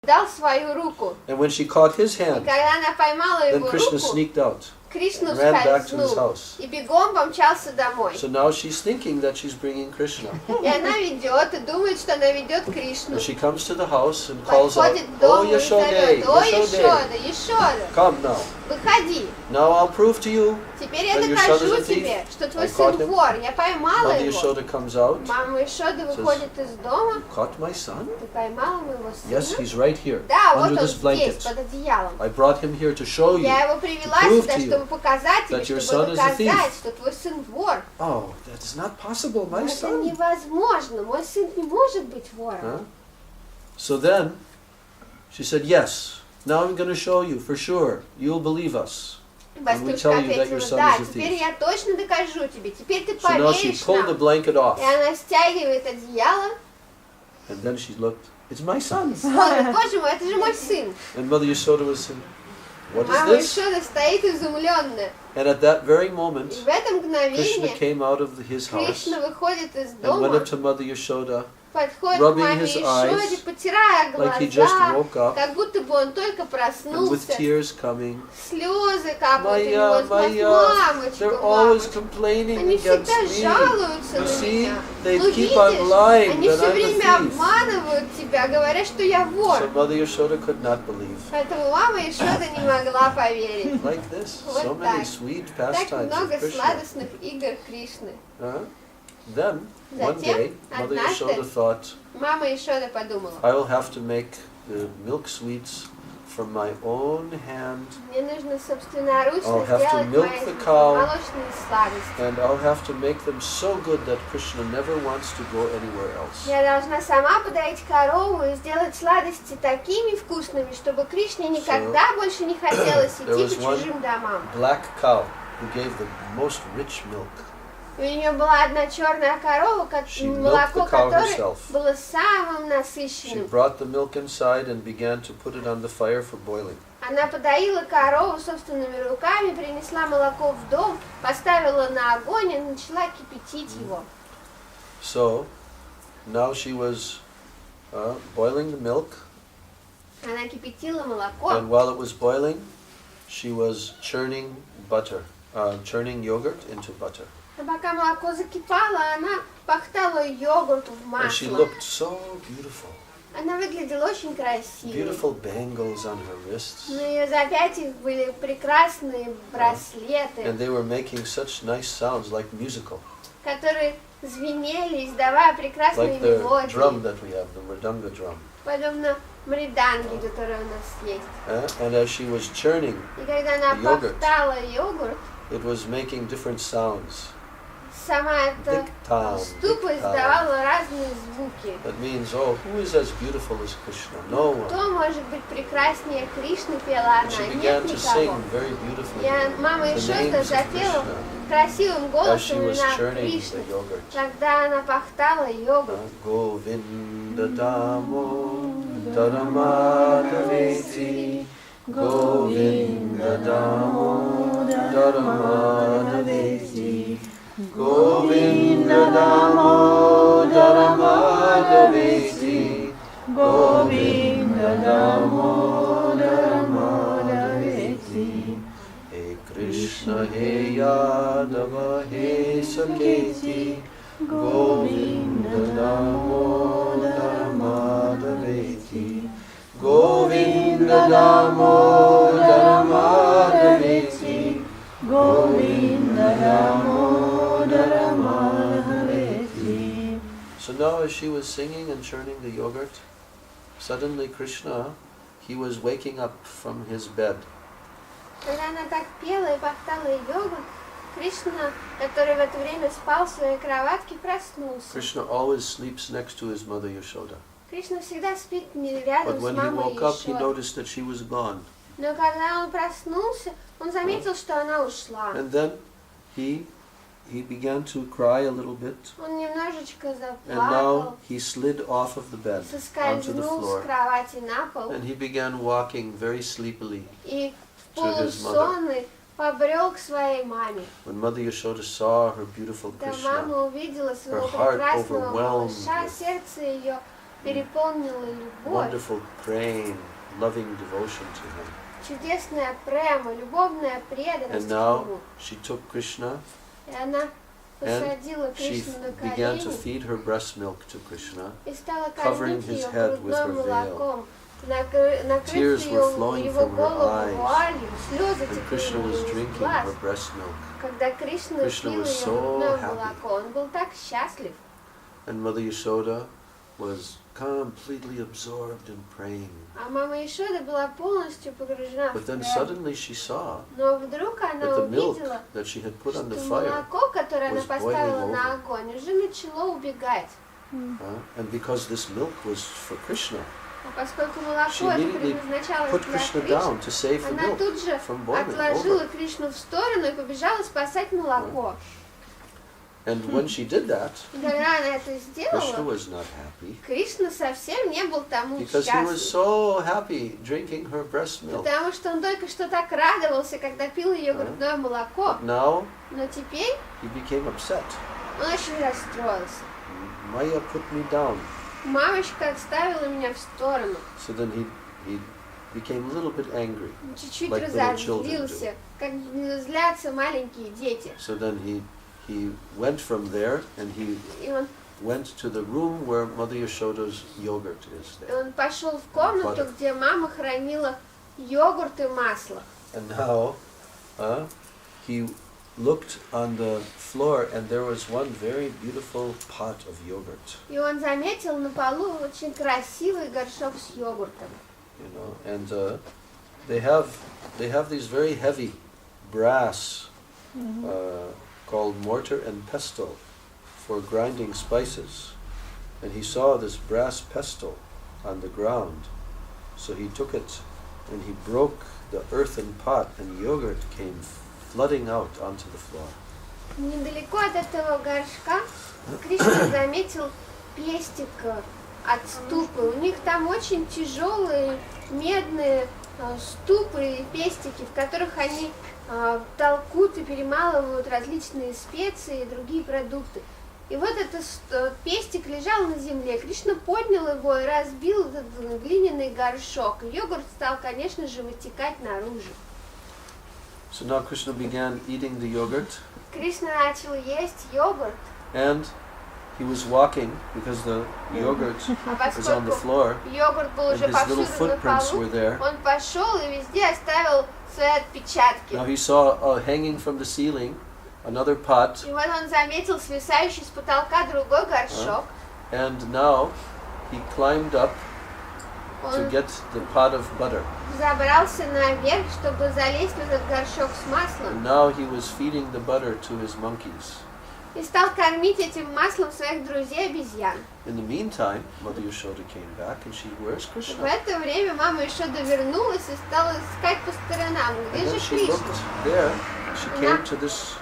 дал свою руку. and when she caught his И hand, когда она поймала then его Krishna руку, sneaked out Кришна and ran back to his ускользнул house. и бегом помчался домой. So now she's thinking that she's bringing Krishna. И она ведет, и думает, что она ведет Кришну. And she comes to the house and calls out, Подходит к "Oh, дому и Yashoda, зовет: о, Yashoda, Ешода, Ешода, come now. выходи. Now I'll prove to you." Теперь я That your докажу son is a thief. тебе, что твой I caught сын him. вор. Я поймала Mother его. Yashoda comes out. Мама Ешода выходит из дома. Caught my son? Ты поймала моего сына? Yes, he's right here, Да, вот under он this здесь, blanket. под одеялом. I brought him here to show you. Я его привела to prove сюда, to you чтобы показать тебе, that your чтобы son is a thief. доказать, что твой сын вор. Oh, that's not possible, my Это son. невозможно. Мой сын не может быть вором. Huh? So then, she said, "Yes, now I'm going to show you for sure. You'll believe us." And we Пастушка tell you that your ответила: son да, is a теперь thief. я точно докажу тебе. Теперь ты So now she поверишь pulled the нам. blanket off, И она стягивает одеяло. and then she looked. It's my son. Смотрит: боже мой, это же мой сын. And Mother Yashoda was saying, "What Мама is this?" Ешода стоит изумленная. And at that very moment, И в это Krishna мгновение came out of his house Кришна выходит из and went дома up to Mother Yashoda подходит к rubbing маме his Ишоде, потирая like he just глаза, woke up, как будто бы он только and with проснулся. tears coming. Слезы капают у него Maya, из глаз. Maya, Мамочка, they're always мамочка. complaining Они against всегда me. жалуются You на see, меня. they Ну keep on видишь, lying они that все I'm a время thief. обманывают тебя, говорят, что я вор. So Mother Yashoda could not believe. Поэтому мама Ишода не могла поверить. Like this, Вот so many так. sweet Так pastimes много of Krishna. сладостных игр Кришны. Then, one Затем, day, Mother однажды, Yashoda thought, мама Ишода подумала, I will have to make the milk sweets from my own hand, мне нужно собственноручно I'll have to сделать milk мои the cow. молочные сладости. and I'll have to make them so good that Krishna never wants to go anywhere else. Я должна сама подоить корову и сделать сладости такими вкусными, чтобы Кришне никогда больше не хотелось there идти was по чужим домам. Black cow who gave the most rich milk. У нее была одна черная корова, She milked молоко the cow которой herself. было самым She насыщенным. brought the milk inside and began to put it on the fire for boiling. Она подоила корову собственными руками, принесла молоко в дом, поставила на огонь и начала кипятить его. So, now she was boiling the milk, Она кипятила молоко, and while it was boiling, she was churning yogurt into butter. а пока молоко закипало, она пахтала йогурт в And she масло. looked so beautiful. Она выглядела очень красиво. Beautiful bangles on her wrists. На ее запястьях были прекрасные браслеты, And they were making such nice sounds like musical. которые звенели, издавая прекрасные Like the drum мелодии, that we have, the mridanga drum. подобно мриданге, которая у нас есть. And as she was churning, И когда она Йогурт. пахтала йогурт, it was making different sounds. сама эта Diktam, ступа diktam. издавала разные звуки. That means, oh, who is as beautiful as Krishna? No one. Кто может быть прекраснее Кришны, пела And she она, began нет to никого. sing very beautifully И мама the Ишода names of запела Krishna красивым as she голосом was имена churning Кришны, the yogurt. когда она пахтала йогурт. Govinda Damo Daramadaveti Govinda Damo Daramadaveti Govinda Damo Daramadaveti Govinda Damo Daramadaveti Hey Krishna, Hey Yadava, Hey Saketi Govinda Damo Daramadaveti Govinda Damo Daramadaveti Govinda Damo Daramadaveti. So now as she was singing and churning the yogurt, suddenly Krishna, he was waking up from his bed. Когда она так пела и пахтала йогурт, Кришна, который в это время спал в своей кроватке, проснулся. Krishna always sleeps next to his mother Yashoda. Кришна всегда спит But рядом с when he мамой woke up, he Ишодой. noticed that she was gone. Но когда он проснулся, он заметил, что она ушла. And then he began to cry a little bit. Он немножечко And заплакал, now he slid off of the bed onto the соскользнул с floor. кровати на пол And he began walking very sleepily. и в to his mother. полусонный побрел к своей маме. When Mother Yashoda saw her beautiful Когда Krishna, мама увидела своего her heart прекрасного overwhelmed малыша, with сердце ее переполнила любовь. wonderful praying, loving devotion to him. Чудесная према, любовная преданность And к now нему. she took Krishna И она посадила and she Кришну на began to колени feed her breast milk to Krishna. и стала covering кормить his ее head with грудным her veil. молоком, накрыв Tears were flowing его from her голову eyes. вуалью, слезы And текли Krishna у was него из drinking глаз. her breast milk. Когда Кришна Krishna пил was ее so грудное happy. молоко, он был так счастлив. And Mother Yashoda was completely absorbed in praying. А мама Ишода была полностью погружена в But then прядь. suddenly she saw Но вдруг that она the milk увидела, that she had put on the что fire, молоко, которое она was поставила boiling на over. огонь, уже начало убегать. and because this milk was for Krishna, А поскольку She молоко это immediately предназначалось put для Krishna Кришны, down to save the она milk тут же from boiling отложила over. Кришну в сторону и побежала спасать молоко. And when she did that, И когда она это Krishna сделала, was not happy Кришна совсем не был тому because he was счастлив. so happy drinking her breast milk. Потому что он только что так радовался, когда пил ее грудное молоко. Now Но теперь he became upset. он очень расстроился. Maya put me down. Мамочка отставила меня в сторону. So then he became a little bit angry. Чуть-чуть Like little children разозлился, как злятся маленькие дети. So then he went from there and he И он went to the room where Mother Yashoda's yogurt is there. Он пошел в комнату, Butter. где мама хранила йогурт и масло. And now he looked on the floor and there was one very beautiful pot of yogurt. И он заметил на полу очень красивый горшок с йогуртом. You know, and they have these very heavy brass called mortar and pestle for grinding spices. And he saw this brass pestle on the ground, so he took it and he broke the earthen pot, and yogurt came flooding out onto the floor. Недалеко от этого горшка Кришна заметил пестик от ступы. У них там очень тяжелые медные ступы и пестики, в которых они толкут и перемалывают различные специи и другие продукты. И вот этот пестик лежал на земле. Кришна поднял его и разбил этот глиняный горшок. И йогурт стал, конечно же, вытекать наружу. So now Krishna began eating the yogurt, Кришна начал есть йогурт. and he was walking because the yogurt А was on the поскольку floor, йогурт был and уже his little повсюду на footprints were полу, there. он пошел и везде оставил свои отпечатки. Now he saw hanging from the ceiling another pot, И вот он заметил свисающий с потолка другой горшок. and now he climbed up to Он get the pot of butter. забрался наверх, чтобы залезть в этот горшок с And маслом. now he was feeding the butter to his monkeys. И стал кормить этим маслом своих друзей-обезьян. In the meantime, Mother Yashoda came back and she, where's В Krishna? это время мама Ишода вернулась и стала искать по сторонам. And Где then же she Кришна? looked there. She came to this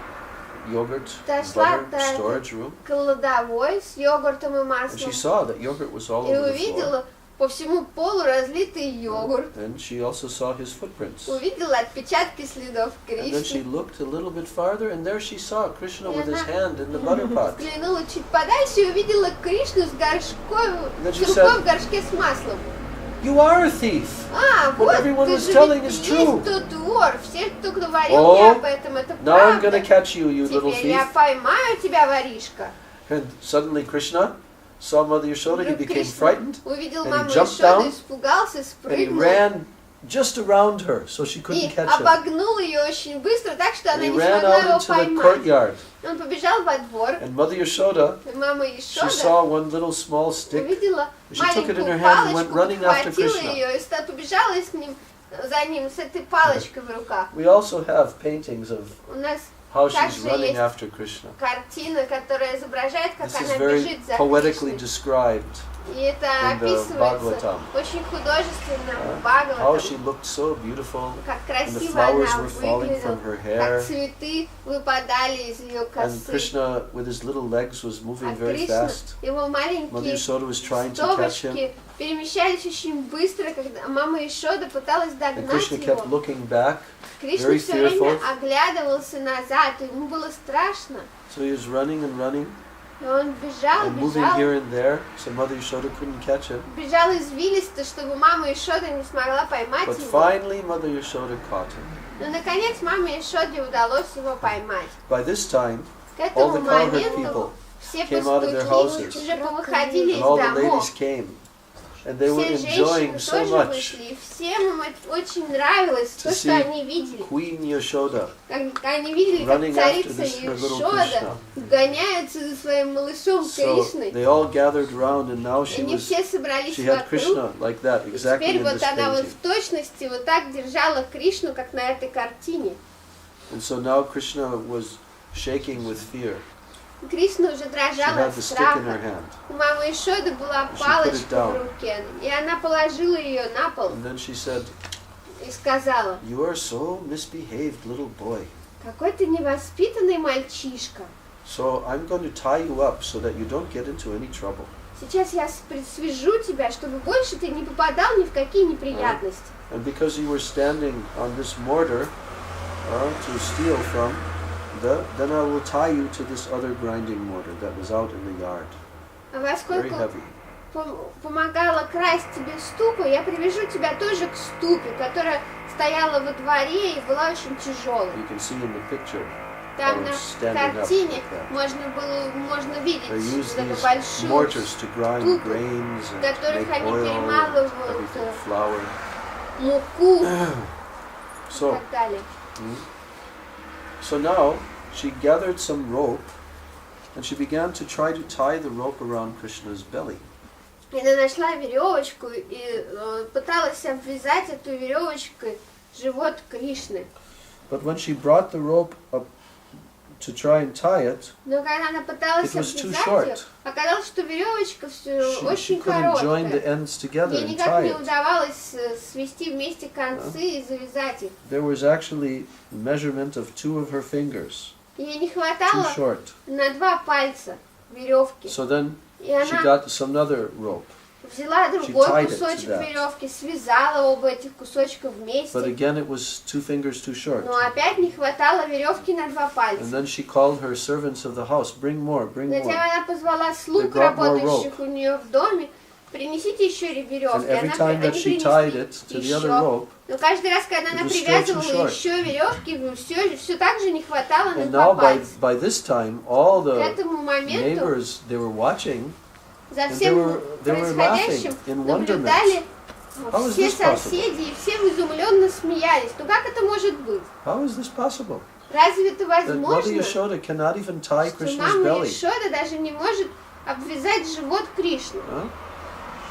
yogurt Дошла butter до storage room, кладовой с йогуртом и and маслом. she saw that yogurt was all И over the floor. увидела по всему полу разлитый йогурт. And she also saw his footprints. Увидела отпечатки следов And then she Кришны. looked a little bit farther, and there she saw Krishna И with his она hand in the butter pot. Взглянула чуть подальше и увидела Кришну с горшком, Then с she рукой said, в горшке с маслом. You are a thief! А, What вот, everyone ты was же telling ведь is есть true. тот вор. Все, кто говорил Oh, мне об этом, это Now I'm правда. going to catch you, you little Теперь я thief. поймаю тебя, воришка. And suddenly Krishna saw Mother Yashoda, he Вдруг became Кришна frightened, увидел and he маму jumped Ишоду, down, испугался, and he спрыгнул ran just around her, so she и couldn't catch him. обогнул ее очень быстро, так что And она he не ran смогла out его into the поймать. courtyard, Он побежал во двор, and Mother Yashoda, и мама she Ишода saw one little small stick, увидела She took it in her маленькую hand and went палочку, running after подхватила Krishna. ее и побежала с ним, за ним с этой палочкой в руках. We also have paintings of У нас how she's Также running есть after Krishna. картина, которая изображает, как This is она very бежит за poetically Кришной. described, И это in the описывается Bhagavatam. очень художественно в how she Бхагаватам, looked so beautiful, как and the красиво flowers она were falling выглядела, from her как hair, цветы выпадали из ее and косы. Krishna with his little legs was А moving very Кришна, fast. его Mother маленькие Yashoda was trying to catch him, стопочки перемещались очень быстро, когда мама Ишода пыталась and догнать Krishna kept его. looking back, Кришна very все время fearful. оглядывался назад, и ему было страшно. so he was running and running, И он бежал, and moving бежал, here and there, so Mother Yashoda couldn't catch him. бежал извилисто, чтобы мама Ишода не смогла поймать But его. finally Mother Yashoda caught him. Но наконец маме Ишоде удалось его поймать. By this time, К all этому the cowherd моменту people все came out of their пастухи houses. уже повыходили and из all the ladies домов. came, and they were Все enjoying женщины so тоже much вышли, и всем им очень нравилось to то, что see они видели. Queen Yashoda Как они видели, как running after царица this her little Ишода Krishna. гоняется за своим малышом So Кришной. they all gathered around, and now И she они was все собрались she had вокруг. Krishna like that, И exactly теперь in вот this она вот painting. в точности вот так держала Кришну, как на этой картине. And so now Krishna was shaking with fear. Кришна уже She дрожала had от the stick in her страха. hand, У мамы Ишоды была She put it палочка down. в руке, и она положила ее на пол and then she said, и сказала: "You are so misbehaved, little boy. какой ты невоспитанный мальчишка. So I'm going to tie you up so that you don't get into any trouble." Сейчас я свяжу тебя, чтобы больше ты не попадал ни в какие неприятности. And because you were standing on this mortar to steal from, then I will tie you to this other grinding mortar that was out in the yard. А Very поскольку heavy. помогала красть тебе ступу, я привяжу тебя тоже к ступе, которая стояла во дворе и была очень тяжелой. You can see in the picture. Там на картине можно видеть эту большую ступу, в которых они перемалывают муку и так далее. So now she gathered some rope and she began to try to tie the rope around Krishna's belly. И она нашла веревочку и пыталась обвязать эту веревочкой живот Кришны. But when she brought the rope up to try and tie it, но когда она пыталась обвязать ее, оказалось, что веревочка все очень короткая. Ей никак не удавалось свести вместе концы и завязать их. There was actually measurement of 2 of her fingers. Ей не хватало на 2 пальца веревки. So then и она she got some other rope. Взяла другой кусочек веревки, связала оба этих кусочка вместе. But again it was 2 fingers too short. Но опять не хватало веревки на 2 пальца. And then she called her servants of the house, bring more. Затем она позвала слуг, работающих у нее в доме, принесите еще веревки. Every time that she tied it to the other rope, но каждый раз, когда она привязывала еще веревки, все так же не хватало на 2 now пальца. by this time, all the К этому моменту neighbors, they were watching, за and всем they were происходящим наблюдали все соседи, и все изумленно смеялись. Ну как это может быть? How is this possible? Разве это возможно? Mother Yashoda cannot even tie Что Krishna's мама belly. Яшода даже не может обвязать живот Кришны.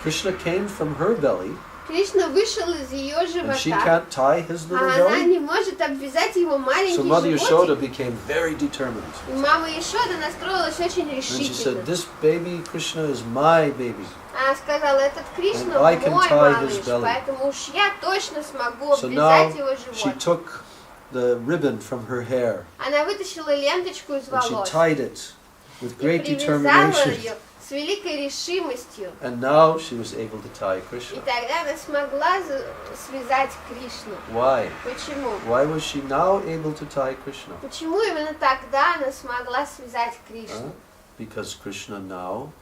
Krishna came from her belly. Кришна вышел из ее And she живота, can't tie his little а она belly. не может обвязать его маленький So Mother Yashoda животик. became very determined. И мама Яшода настроилась очень And she решительно. said, "This baby Krishna is my baby." Она сказала, этот Кришна And I can мой tie малыш, his belly. поэтому уж я точно смогу So now обвязать его she живот. took the ribbon from her hair Она вытащила ленточку из and she волос tied it with и great привязала determination. ее с великой решимостью. And now she was able to tie И Krishna. тогда она смогла связать Кришну. Why? Почему? Why was she now able to tie Krishna? Почему именно тогда она смогла связать Кришну? Because Krishna now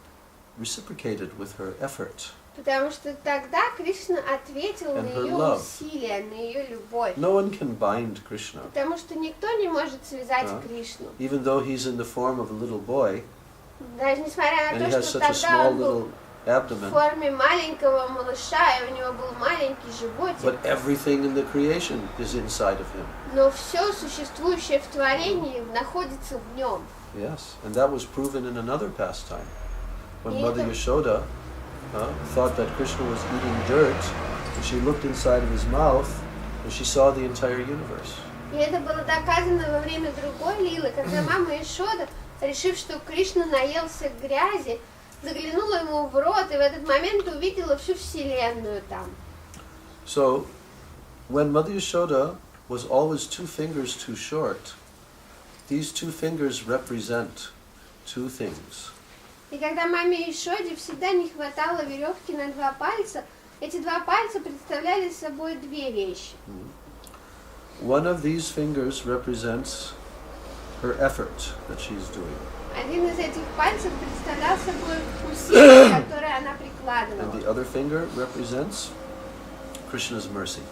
reciprocated with her effort. Потому что тогда Кришна ответил на ее усилия, на ее любовь. No one can bind Krishna. Потому что никто не может связать Кришну. Even though he's in the form of a little boy, даже несмотря and на he то, has что such a тогда small он был little abdomen, в форме маленького малыша, и у него был маленький животик. but everything in the creation is inside of him. Но все существующее в творении находится в нем. Yes, and that was proven in another pastime. When Mother Yashoda thought that Krishna was eating dirt, and she looked inside of his mouth, and she saw the entire universe. И это было доказано во время другой лилы, когда мама Яшода, решив, что Кришна наелся грязи, заглянула ему в рот и в этот момент увидела всю вселенную там. So, when Mother Yashoda was always 2 fingers too short, these 2 fingers represent 2 things. И когда маме Яшоде всегда не хватало веревки на 2 пальца, эти 2 пальца представляли собой 2 вещи. One of these fingers represents her effort that she's doing. Один из этих пальцев представлял собой усилие, которое она прикладывала. And the other finger represents Krishna's mercy.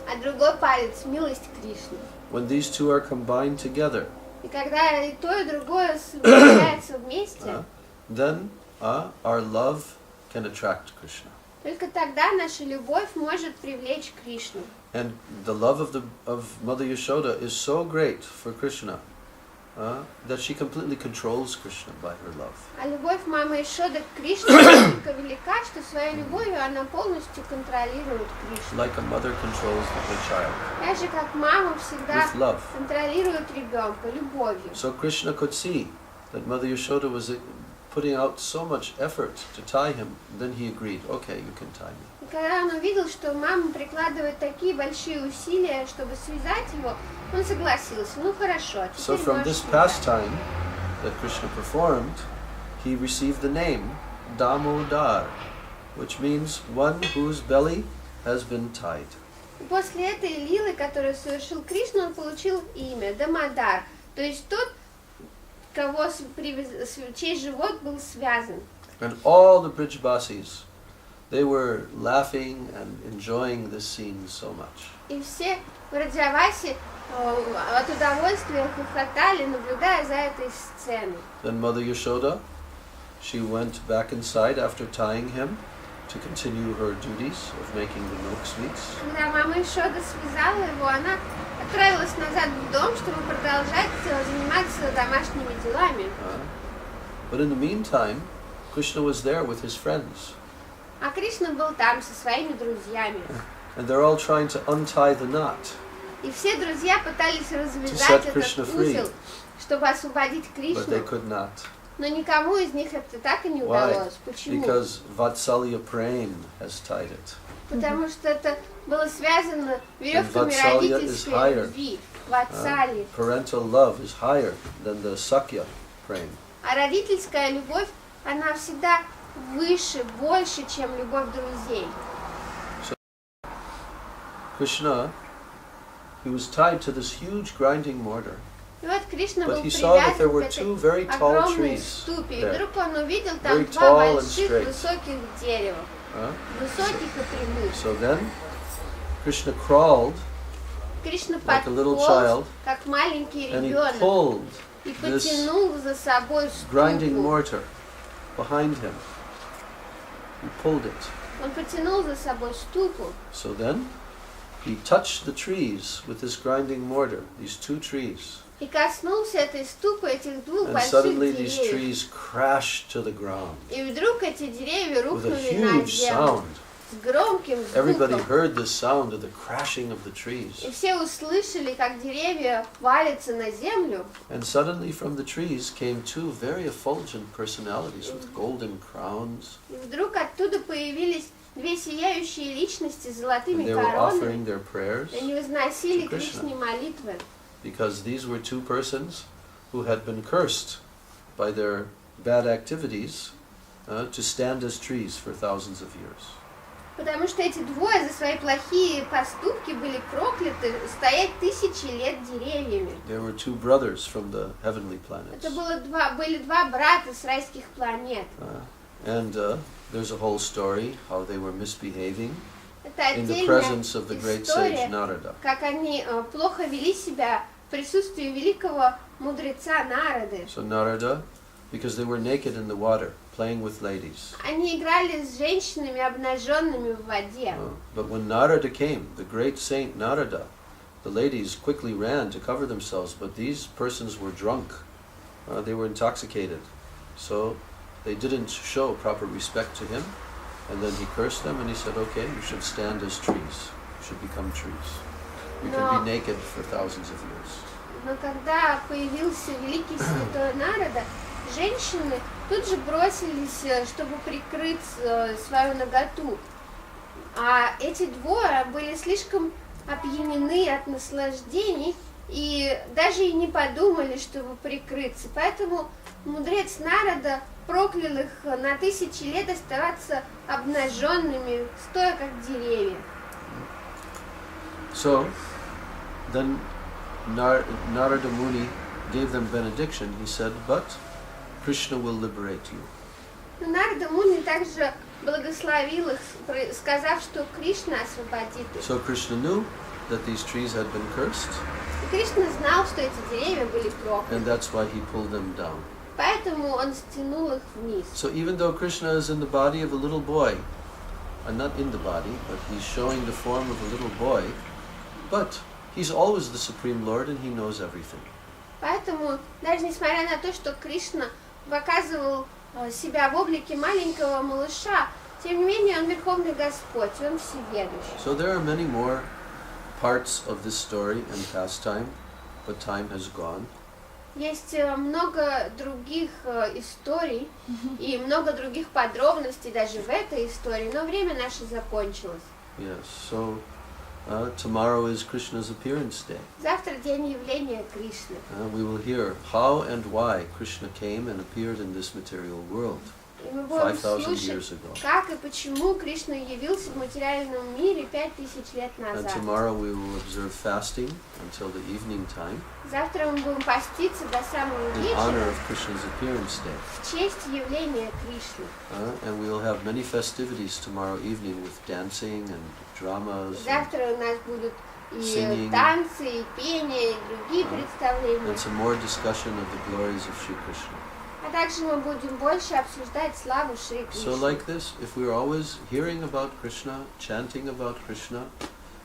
А другой палец — милость Кришны. When these 2 are combined together, И когда и то, и другое собирается вместе, then our love can attract Krishna. только тогда наша любовь может привлечь Кришну. And the love of Mother Yashoda is so great for Krishna that she completely controls Krishna by her love. А любовь мамы Яшоды к Кришне настолько велика, что своей любовью она полностью контролирует Кришну. Like a mother controls her child. Так же, как мама всегда With love. контролирует ребенка любовью. So Krishna could see that Mother Yashoda was putting out so much effort to tie him, then he agreed, okay, you can tie me. И когда он увидел, что мама прикладывает такие большие усилия, чтобы связать его, он согласился. Ну хорошо, So теперь from можешь this связать. pastime that Krishna performed, he received the name Damodar, which means one whose belly has been tied. И после этой лилы, которую совершил Кришна, он получил имя Дамодар, то есть тот, чей живот был связан. And all the Brijbasis, they were laughing and enjoying this scene so much. И все Браджаваси от удовольствия хохотали, наблюдая за этой сценой. Then Mother Yashoda, she went back inside after tying him to continue her duties of making the milk sweets. Когда мама Ишода связала его, она отправилась назад в дом, чтобы продолжать заниматься домашними делами. But in the meantime, Krishna was there with his friends. А Кришна был там со своими друзьями. And they're all trying to untie the knot. И все друзья пытались развязать этот узел, чтобы освободить But they Кришну. could not. Но никому из них это так и не Why? удалось. Почему? Because Vatsalya Prem has tied it. Потому что это было связано веревками Vatsalya is родительской higher. любви, ватсали. Parental love is higher than the Sakya Prem. А родительская любовь, она всегда выше, больше, чем любовь друзей. Krishna, he was tied to this huge grinding mortar. И вот Кришна был But he saw that there привязан were к two этой very tall огромной trees ступе. И there. вдруг он увидел там Very два tall and больших straight. высоких дерева. Высоких и прямых. So then, Krishna crawled Кришна like a little подполз, child, как маленький and he ребенок, pulled и this потянул за собой grinding ступу. mortar behind him. He pulled it. Он потянул за собой ступу. So then, he touched the trees with this grinding mortar, these two trees. И коснулся этой ступы, этих двух And больших suddenly these деревьев. trees crashed to the ground И вдруг эти деревья with a рухнули на huge землю sound. с громким Everybody звуком. heard the sound of the crashing of the trees. И все услышали, как деревья валятся на землю. And suddenly from the trees came two very effulgent personalities with golden crowns. И вдруг оттуда появились две сияющие личности с And золотыми they were offering коронами. their prayers И они возносили to Krishna. Кришне молитвы. because these were two persons who had been cursed by their bad activities to stand as trees for thousands of years. Потому что эти двое за свои плохие поступки были прокляты стоять тысячи лет деревьями. There were two brothers from the heavenly planets. Это были два брата с райских планет. And there's a whole story how they were misbehaving Это in the отдельная presence of the great sage история, Narada. как они плохо вели себя в присутствии великого мудреца Нарады. So Narada, because they were naked in the water, playing with ladies. Они играли с женщинами, обнаженными в воде. But when Narada came, the great saint Narada, the ladies quickly ran to cover themselves, but these persons were drunk. They were intoxicated. So they didn't show proper respect to him. And then he cursed them and he said, okay, you should stand as trees. You should become trees. You can be naked for thousands of years. Но когда появился великий святой Нарада, женщины тут же бросились, чтобы прикрыть свою наготу. А эти двое были слишком опьянены от наслаждений и даже и не подумали, чтобы прикрыться. Поэтому мудрец Нарада проклял их на тысячи лет оставаться обнаженными, стоя как деревья. So then Narada Muni gave them benediction. He said, but Krishna will liberate you. Нарада Муни также благословил их, сказав, что Кришна освободит их. So Krishna knew that these trees had been cursed, И Кришна знал, что эти деревья были and прокляты, that's why he pulled them down. поэтому он стянул их вниз. So even though Krishna is in the body of a little boy, and not in the body, but he's showing the form of a little boy, but he's always the Supreme Lord and he knows everything. Поэтому, даже несмотря на то, что Кришна показывал себя в облике маленького малыша, тем не менее он Верховный Господь, он всеведущий. So there are many more parts of this story and pastime, but time has gone. Есть много других историй и много других подробностей даже в этой истории, но время наше закончилось. Yes, so tomorrow is Krishna's appearance day. Завтра день явления Кришны. We will hear how and why Krishna came and appeared in this material world. И мы будем 5,000 слушать, years ago. как и почему Кришна явился в материальном мире 5000 лет And назад. tomorrow we will observe fasting until the evening time Завтра мы будем поститься до самого in honor вечера of Krishna's appearance day. в честь явления Кришны. And we will have many festivities tomorrow evening with dancing and dramas Завтра у нас будут и singing, танцы, и пение, и другие представления. and some more discussion of the glories of Sri Krishna. А также мы будем больше обсуждать славу Шри So Кришны. like this, if we are always hearing about Krishna, chanting about Krishna,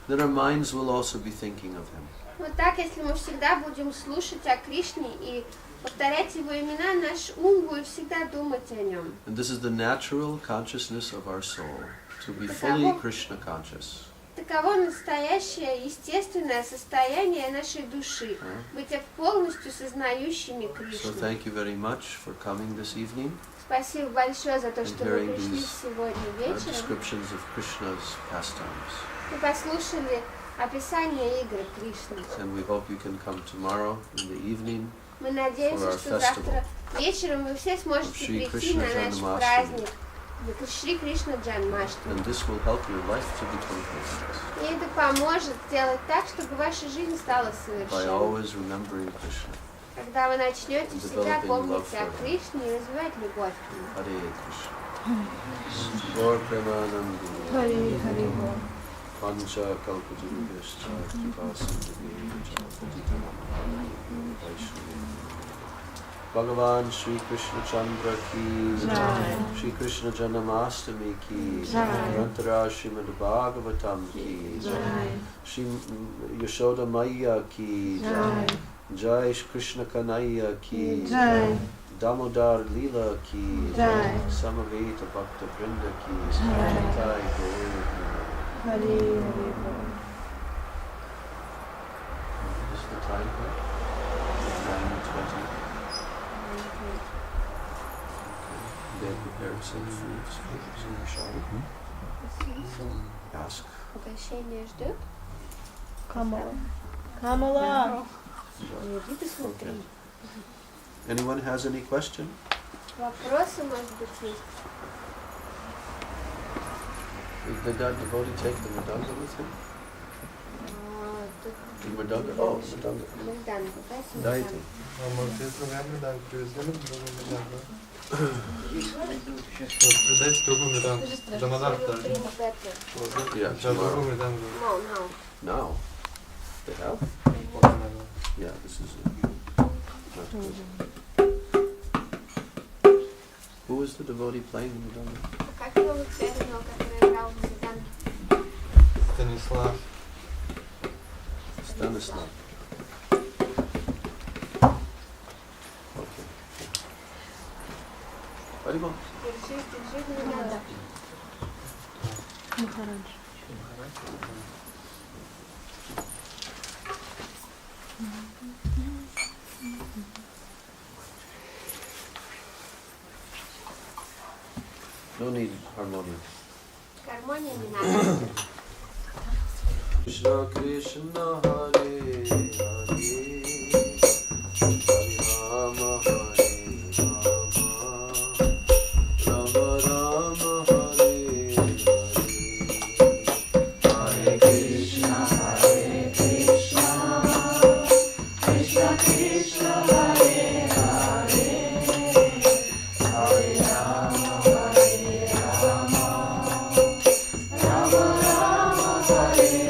then our minds will also be thinking of him. Вот так, если мы всегда будем слушать о Кришне и повторять его имена, наш ум будет всегда думать о нем. And this is the natural consciousness of our soul, to be fully Krishna conscious. Таково настоящее, естественное состояние нашей души, быть полностью сознающими So Кришну. thank you very much for coming this evening. Спасибо большое за то, что вы hearing пришли these, сегодня вечером. Descriptions of Krishna's pastimes. Мы послушали описание игр Кришны. And we hope you can come tomorrow in the evening. Мы надеемся, our что festival завтра вечером вы все сможете Shri прийти Krishna на наш Janmashtami. праздник Шри Кришна Джанмаштами. And this will help your life to become perfect И это поможет сделать так, чтобы ваша жизнь стала by совершенной. always remembering Krishna. Когда вы начнете And всегда developing помнить love о for him. Кришне и развивать любовь к нему. Hare Krishna. Gaur Premanandi. Хари, хари, Бог. Pancha Kalpatarubhyascha Kripasindhubhyascha Patitanam Vaishnavim. Bhagavan Shri Krishna Chandra ki Jai. Shri Krishna Janamastami ki Jai. Grantara Srimad Bhagavatam ki Jai. Shri Yashoda Maya ki Jai. Jai Shri Krishna Kanaya ki Jai. Damodar Leela ki Jai. Samaveta Bhakta Vrinda ki Jai. Jai Gaur. Хари, хари, Бог. Is the time here? 9:20. They prepared some foods for Shari. Ask. Угощение ждет? Камала. Камала. Иди посмотри. Anyone has any question? Вопросы, может быть, есть? Did that devotee take the Mridanga with him? Тут The Mridanga? Oh, Mridanga. Мирданга, дайте Дайте. Мирданга. А может, если другая меданка, привезли ли другую меданку? Вот, придайте другую меданку. Джамадар Вы дали. приготовьте. Yeah, Сейчас tomorrow. другую меданку. No, no. Now. They have? Вот она. Yeah, this is not good. Who is the devotee playing the Mridanga? Как зовут преданного, который играл в Мирданге? Станислав. Stanislav. Okay. Haribol. Держи, не надо. Махарадж. No need harmonium. Гармония не надо. Krishna Krishna Hare Hare Hare Rama Hare Rama Rama Rama Hare Hare Hare Krishna Hare Krishna Krishna Krishna Hare Hare Hare Rama Hare Rama Rama Rama Hare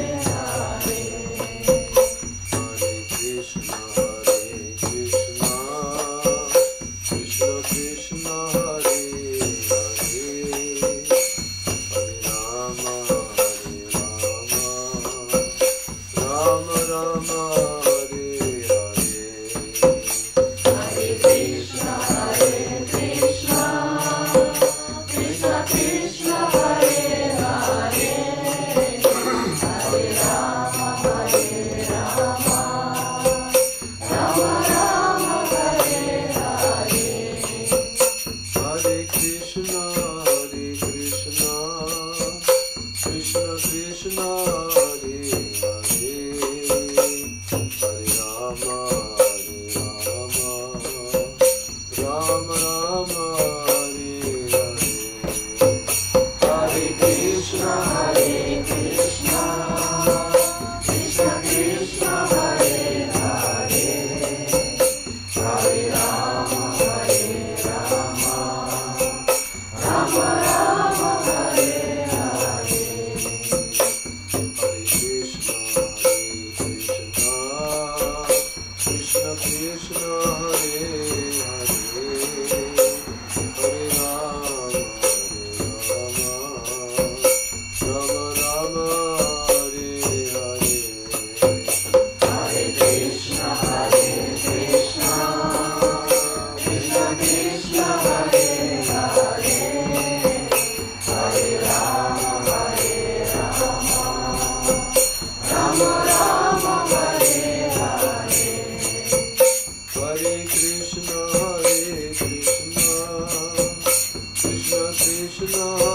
So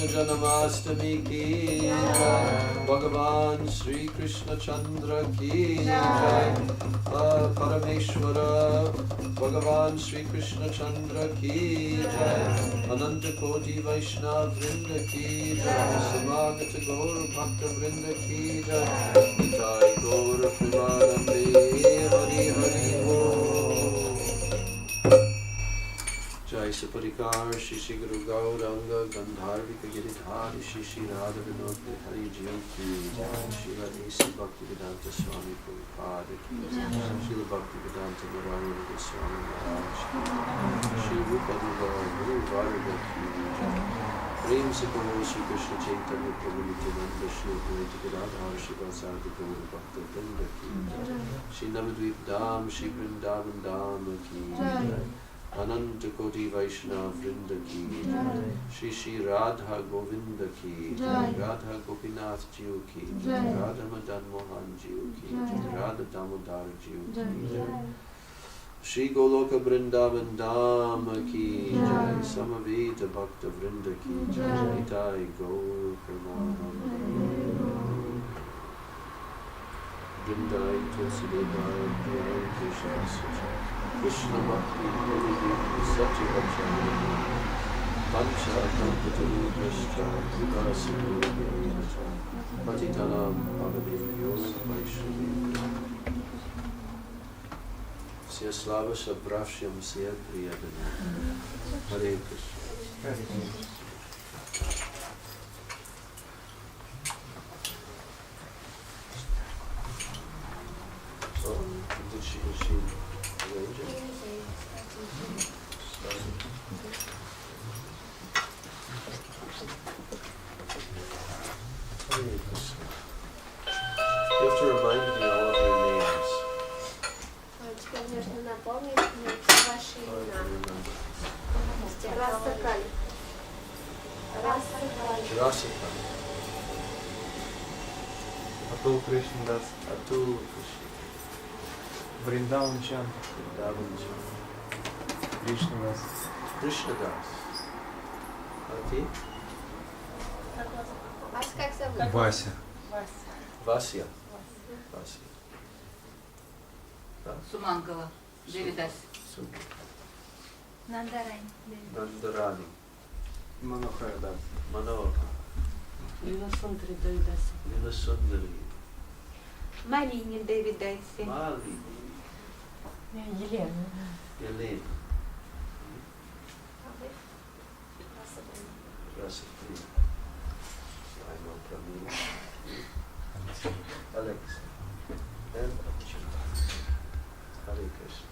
Krishna Janamastami ki jai, Bhagavan Shri Krishna Chandra ki jai, Parameshwara Bhagavan Shri Krishna Chandra ki jai, Ananta Koti Vaishnava Vrinda ki jai, Samagata Gaur Bhakta Vrinda ki jai, Nitai Gaur Premanande Hari Hari Om. Jai Saparikar Shri Guru Gauranga Gandharvika Giridhari Shri Radha Vinod Hari Jyoti Jai Srila A.C. Bhaktivedanta Swami Prabhupada Ki Srila Bhaktivedanta Narayana Goswami Maharaj Shri Rupa Guru Varga Ki Prem Sikamo Shri Krishna Chaitanya Prabhu Nityananda Shri Advaita Gadadhar Shri Vasadi Gaura Bhakta Vrinda Ki Shri Navadvip Dham Shri Vrindavan Dham Ki Ananta Koti Vaishnava Vrinda ki Shri Shri Radha Govinda ki Radha Gopinath Jiu ki Radha Madan Mohan Jiu ki Radha Damodar Jiu ki Shri Goloka Vrindavan Dhama ki Jai Samavita Bhakta Vrinda ki Jai Nitai Gaur Premanande Vrindai Tulsidevai Jai Krishna Sacha Krishna Bhakti Devi Satya Bhakti Pancha Kampaturu Krishna Vivasuru Vivascha Patitanam Bhagavibhyo Vaishnavibhyo Sya Slava Sabhrashyam Sya Priyadana Hare Krishna. Oh, did she arrange it? Hare Krishna. You have to remind me all of your names. Теперь нужно напомнить мне все ваши имена. Расакали. Rasika. Atul Krishna Das, Atul Krishna. Vrindavan Chand, Vrindavan Chand. Krishna Das, Krishna Das. Ati? Вас как зовут? Вася. Vasya. Vasya. Сумангала, Девидас. Nandarani. Manohar Das, Manohar. Лила Сундри Девидас. Lila Sundari. Малини Девидаси. Mali. Елена. Yelena. Rasapri. I know Pramila. Alex. And Archana. Hare Krishna.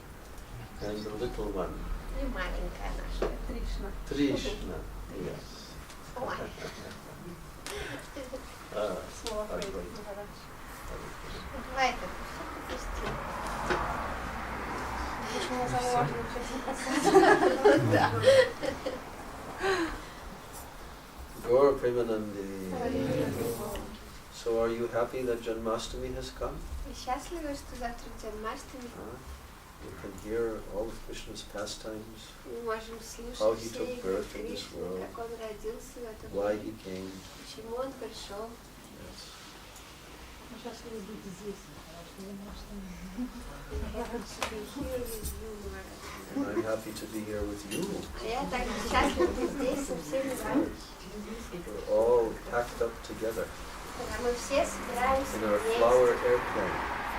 And the little one. И маленькая наша. Кришна. Trishna. Yes. Ой. Слово Hare Хрейда. Krishna. Давай это все пропусти. Да. Gaur Premanandi. So are you happy that Janmashtami has come? Вы счастливы, что завтра Джанмаштами? You can hear all of Krishna's pastimes, Мы можем How слушать he все took игры birth in this Кришны, world, как он родился в этом why мире, he came. почему он пришел. Yes. Счастливы быть здесь. And I'm happy to be here with you. Я так счастлива быть здесь со всеми вами. We're all packed up together Мы все собираемся in our вместе flower airplane.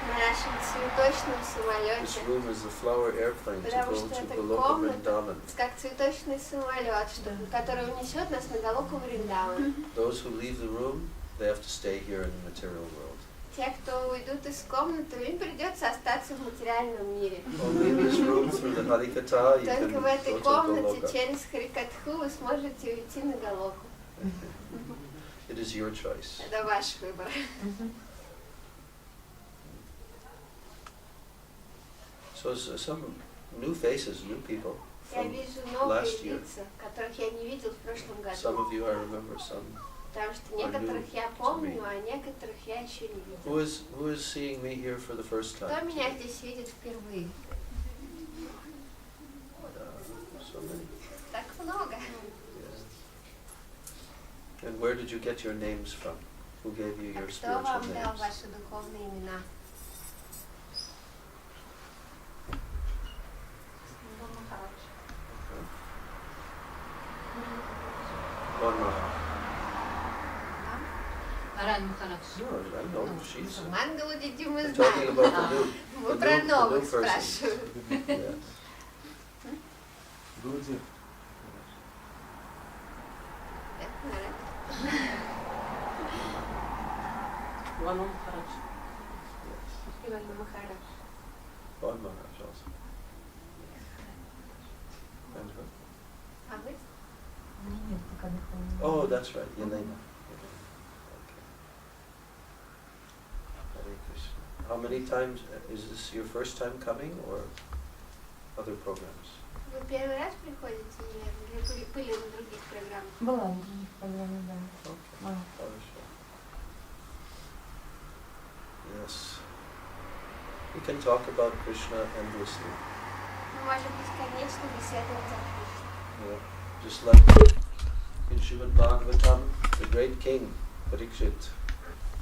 на нашем цветочном This самолете, room is the flower airplane to потому go что to эта Goloka комната Vrindavan. как цветочный самолет, который унесет нас на Галоку Вриндаван. Those who leave the room, they have to stay here in the material world. Те, кто уйдут из комнаты, им придется остаться в материальном мире. Only in this room through the Harikatha you can Только в этой go to комнате Goloka. через Харикатху вы сможете уйти на Галоку. It is your choice. Это ваш выбор. So some new faces, new people Я from вижу новые last year. лица, которых я не видел в прошлом Some году. of you I remember, some. Потому что некоторых я помню, а некоторых я еще не Who видел. is seeing me here for the first Кто time? меня здесь видит впервые? So many. Так много. Yeah. And where did you get your names from? Who gave you А your кто spiritual вам дал names? ваши духовные имена? Padmanaabha. Нарайан Махарадж. No, I know. She's Мангалу Диди мы we're talking знаем. about the new, Мы the про new новых person. спрашиваем. Yes. Люди. Вану Махарадж. Иван Махарадж. Padmanabha also. And her? А вы? Oh, that's right, Yelena. Okay. Hare Krishna. How many times, is this your first time coming or other programs? Вы первый раз приходите или были на других программах? Была на других программах, да. Okay. Хорошо. Yes. We can talk about Krishna endlessly. Мы можем бесконечно беседовать о Кришне. Yeah. Just like in Srimad Bhagavatam, the great king, Parikshit,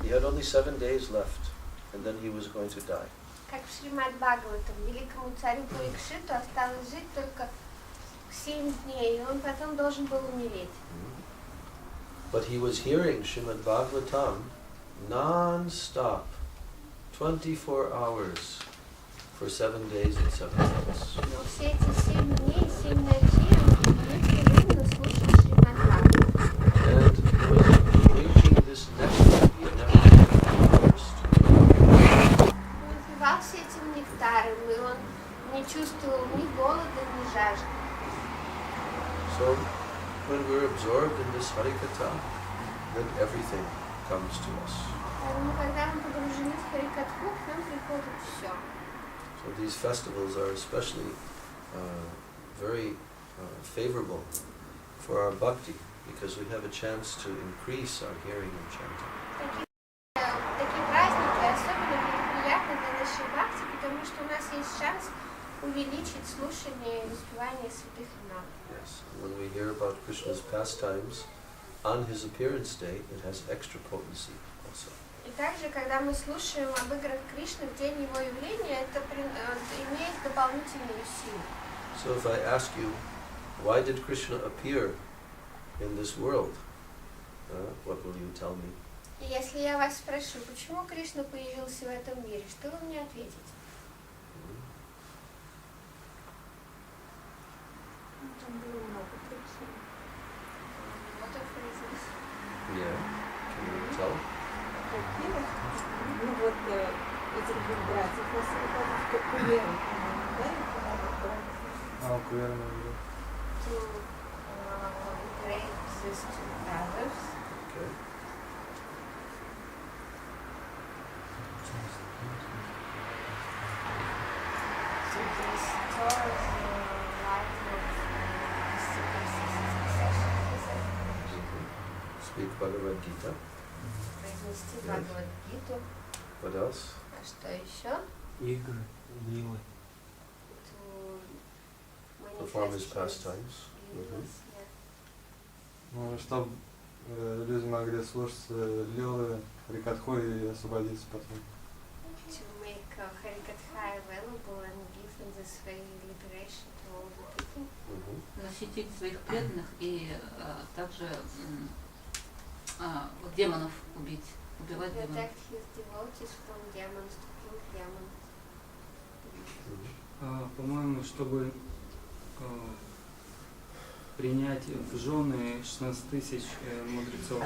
he had only 7 days left and then he was going to die. Как в Шримад Бхагаватам, великому царю Парикшиту осталось жить только 7 дней, и он потом должен был умереть. But he was hearing Srimad Bhagavatam non-stop, 24 hours for 7 days and 7 nights. Но все эти 7 дней, 7 ночей он непрерывно слушал Шримад Бхагаватам. And he was drinking this nectar he had never drank first. Он напивался этим нектаром, и он не чувствовал ни голода, ни жажды. So when we're absorbed in this Harikatha, then everything comes to us. Поэтому, когда мы погружены в Харикатху, к нам приходит все. So these festivals are especially very favorable for our bhakti because we have a chance to increase our hearing and chanting. Такие праздники особенно благоприятны для нашей бхакти, потому что у нас есть шанс увеличить слушание и воспевание святых имен. Yes, when we hear about Krishna's pastimes on his appearance day, it has extra potency also. И также, когда мы слушаем об играх Кришны в день его явления, это имеет дополнительную силу. So if I ask you, why did Krishna appear in this world? What will you tell me? И если я вас спрошу, почему Кришна появился в этом мире, что вы мне ответите? Там было много причин. Вот это фраза. Yeah, can you tell? Во-первых, ну вот этих двух братьев нас как куверы, да, их братьев. Куверна. To create these two brothers. Okay. To restore the light of succession. Speak Bhagavad Gita. Произнести Бхагавад-гиту. What else? А что еще? Игры, лилы. To Perform his manifest pastimes. Yes, yeah. Ну, чтобы люди могли слушать лилы, Харикатху и освободиться потом. To make Harikatha available and give them this way liberation to all the people. Защитить своих преданных и также вот демонов убить, убивать демонов. Protect his devotees from demons, to kill demons. По-моему, чтобы принять в жены 16 тысяч мудрецов.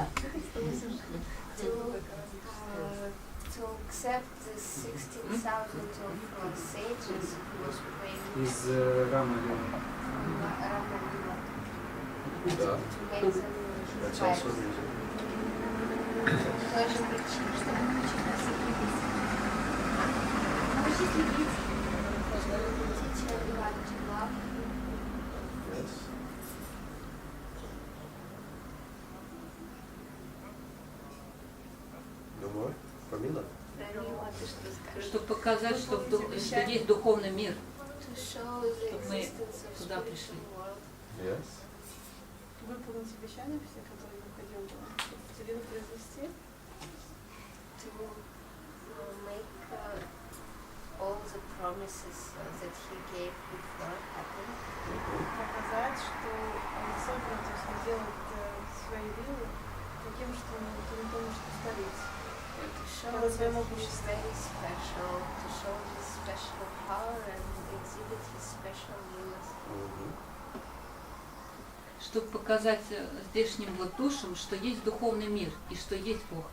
To accept the 16,000 of sages who was praying Из Рамалина. Ramalila. Да. To make them That's his also a wives. reason. Тоже причина, чтобы научить нас любить. Научить любить. Teach everyone to love. Yes. No more? Pramila? Рамила, ты что скажешь? Чтобы показать, что есть духовный мир. To show the Чтобы мы existence of туда пришли. spiritual world. Yes. Чтобы выполнить обещания все, которые необходимо было тебе произвести? To make all the promises that he gave before happen. Показать, что он особенно, то есть сделать свои виллы таким, что ты не можешь повторить. To show that he's very special, to show his special power and exhibit his special wills. Чтобы показать здешним вот душам, что есть духовный мир и что есть Бог.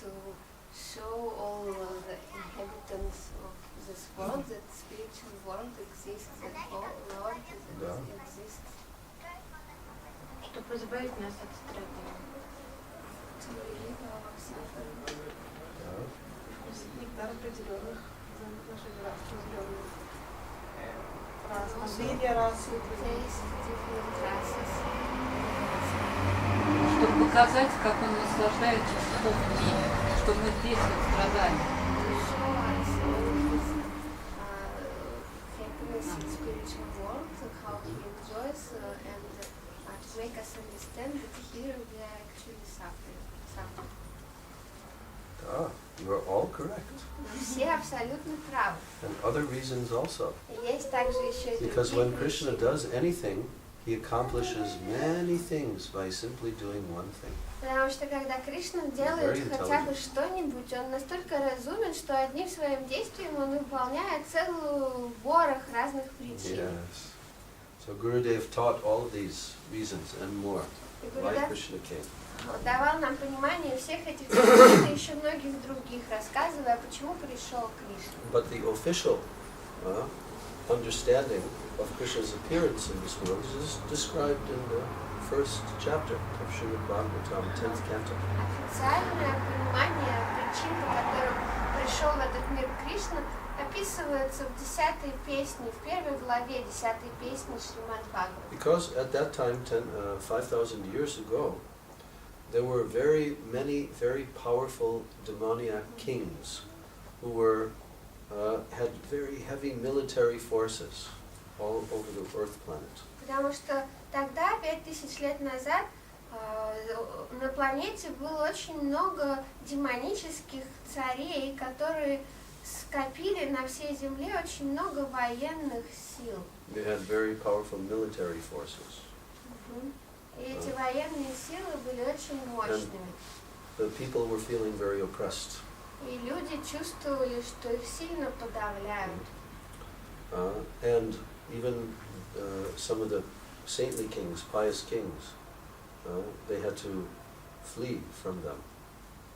To show all the inhabitants of this world that spiritual world exists, that Lord exists. Чтобы избавить нас от страданий. To relieve our suffering. Нектар определенных взаимоотношений разных виде расы. Taste different races. Чтобы показать, как он наслаждается в духовном мире, что мы здесь вот страдаем. To show us all his happiness in spiritual world, how he enjoys, and to make us understand that here we are actually suffering. You are all correct. Все абсолютно правы. And other reasons also. Есть также еще и Because when другие Krishna причины. does anything, he accomplishes many things by simply doing one thing. Потому что когда Кришна делает хотя бы что-нибудь, он настолько разумен, что одним своим действием он выполняет целую ворох разных причин. Yes. So Gurudev taught all of these reasons and more И why Гурудев Krishna came. давал нам понимание всех этих причин и еще многих других, рассказывая, почему пришел Кришна. But the official understanding of Krishna's appearance in this world is described in the first chapter of Srimad Bhagavatam, 10th canto. Официальное понимание причин, по которым пришел в этот мир Кришна, описывается в 10-й песне, в первой главе 10-й песни Шримад Бхагаватам. Because at that time, 5,000 years ago, there were very many very powerful demoniac kings who had very heavy military forces all over the Earth planet. Потому что тогда, 5000 лет назад, на планете было очень много демонических царей, которые скопили на всей Земле очень много военных сил. They had very powerful military forces. И эти военные силы были очень мощными. The people were feeling very oppressed. И люди чувствовали, что их сильно подавляют. And even some of the saintly kings, pious kings, they had to flee from them.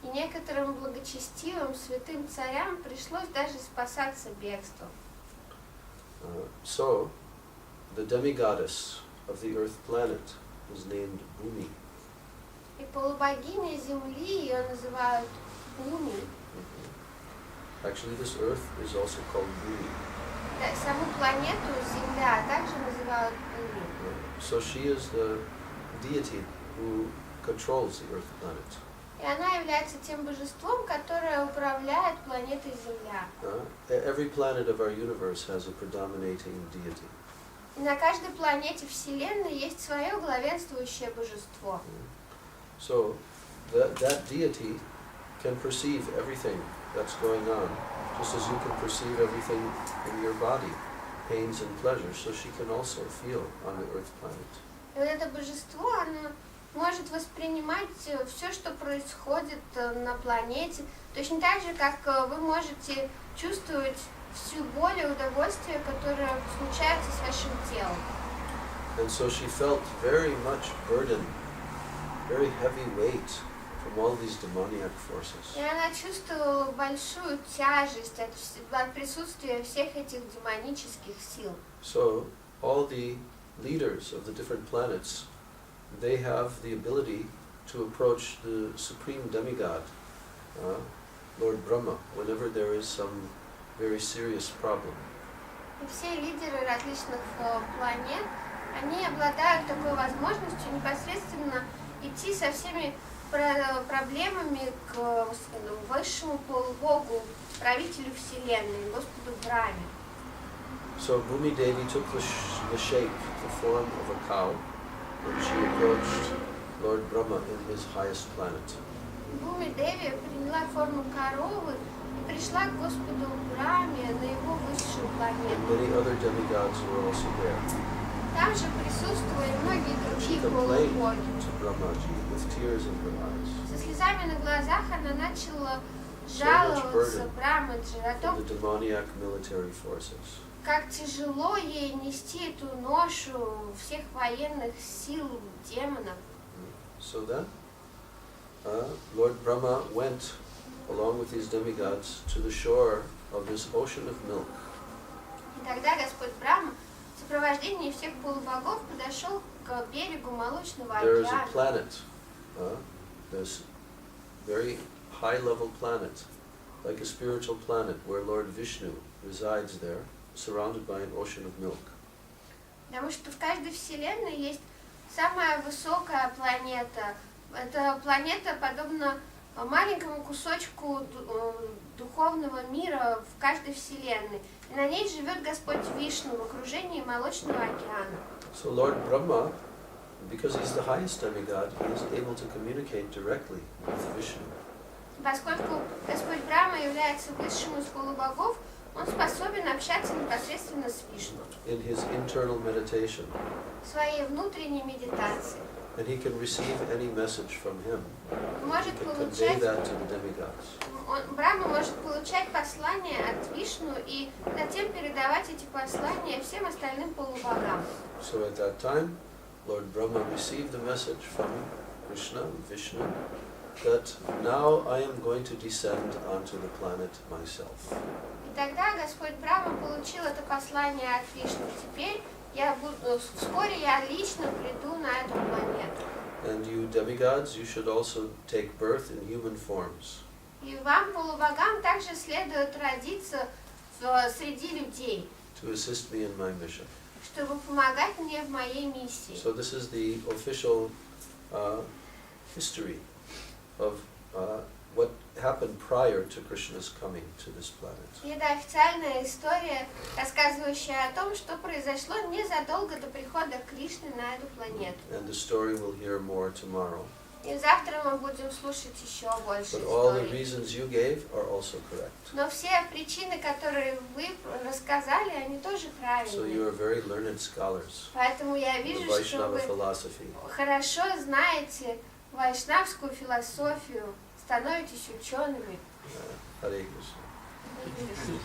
И некоторым благочестивым святым царям пришлось даже спасаться бегством. So, the demigoddess of the Earth planet was named Bhumi. И полубогиня Земли, ее называют Бхуми. Actually, this Earth is also called Bhumi. Саму планету Земля также называют Бхуми. So she is the deity who controls the Earth planet. И она является тем божеством, которое управляет планетой Земля. Every planet of our universe has a predominating deity. И на каждой планете Вселенной есть свое главенствующее божество. So that deity can perceive everything that's going on, just as you can perceive everything in your body, pains and pleasures, so she can also feel on the Earth planet. И вот это божество, оно может воспринимать все, что происходит на планете, точно так же, как вы можете чувствовать всю боль и удовольствие, которые случаются с вашим телом. And so she felt very much burden, very heavy weight from all these demoniac forces. И она чувствовала большую тяжесть от присутствия всех этих демонических сил. So all the leaders of the different planets, they have the ability to approach the supreme demigod, Lord Brahma, whenever there is some very serious problem. И все лидеры различных планет, они обладают такой возможностью непосредственно идти со всеми проблемами к высшему полубогу, правителю Вселенной, Господу Брахме. So Bhumi Devi took the shape, the form of a cow, and she approached Lord Brahma in his highest planet. Буми Деви приняла форму коровы и пришла к Господу Брахме на его высшую And планету. many other demigods were also there. Там же присутствовали многие She другие complained полубоги. to Brahmaji with tears in her eyes Со слезами на глазах она начала жаловаться Брахмаджи о for том, the demoniac military forces. как тяжело ей нести эту ношу всех военных сил демонов. So then, Lord Brahma went along with these demigods to the shore of this ocean of milk. И тогда Господь Брахма в сопровождении всех полубогов подошел к берегу Молочного There is a океана. planet, this very high-level planet, like a spiritual planet, where Lord Vishnu resides there, surrounded by an ocean of milk. Потому что в каждой вселенной есть самая высокая планета. Эта планета подобна маленькому кусочку духовного мира в каждой вселенной. И на ней живет Господь Вишну в окружении Молочного океана. So Lord Brahma, because he's the highest demigod, he is able to communicate directly with Vishnu. Поскольку Господь Брахма является высшим из полубогов, он способен общаться непосредственно с Вишну In his internal meditation, в своей внутренней медитации. and he can receive any message from him. He Может can convey получать, that to the demigods. Брахма может получать послания от Вишну и затем передавать эти послания всем остальным полубогам. So at that time, Lord Brahma received the message from Krishna, Vishnu, that now I am going to descend onto the planet myself. И тогда Господь Брахма получил это послание от Вишну. Теперь вскоре я лично приду на эту планету. And you demigods, you should also take birth in human forms. И вам, полубогам, также следует родиться среди людей, To assist me in my mission. чтобы помогать мне в моей миссии. So this is the official history of what happened prior to Krishna's coming to this planet. И это официальная история, рассказывающая о том, что произошло незадолго до прихода Кришны на эту планету. And the story we'll hear more tomorrow. И завтра мы будем слушать еще больше But all the историй. reasons you gave are also correct. Но все причины, которые вы рассказали, они тоже So you правильные. are very learned scholars Поэтому я in вижу, что Vaishnava вы philosophy. хорошо знаете вайшнавскую философию, становитесь учеными. Hare Krishna.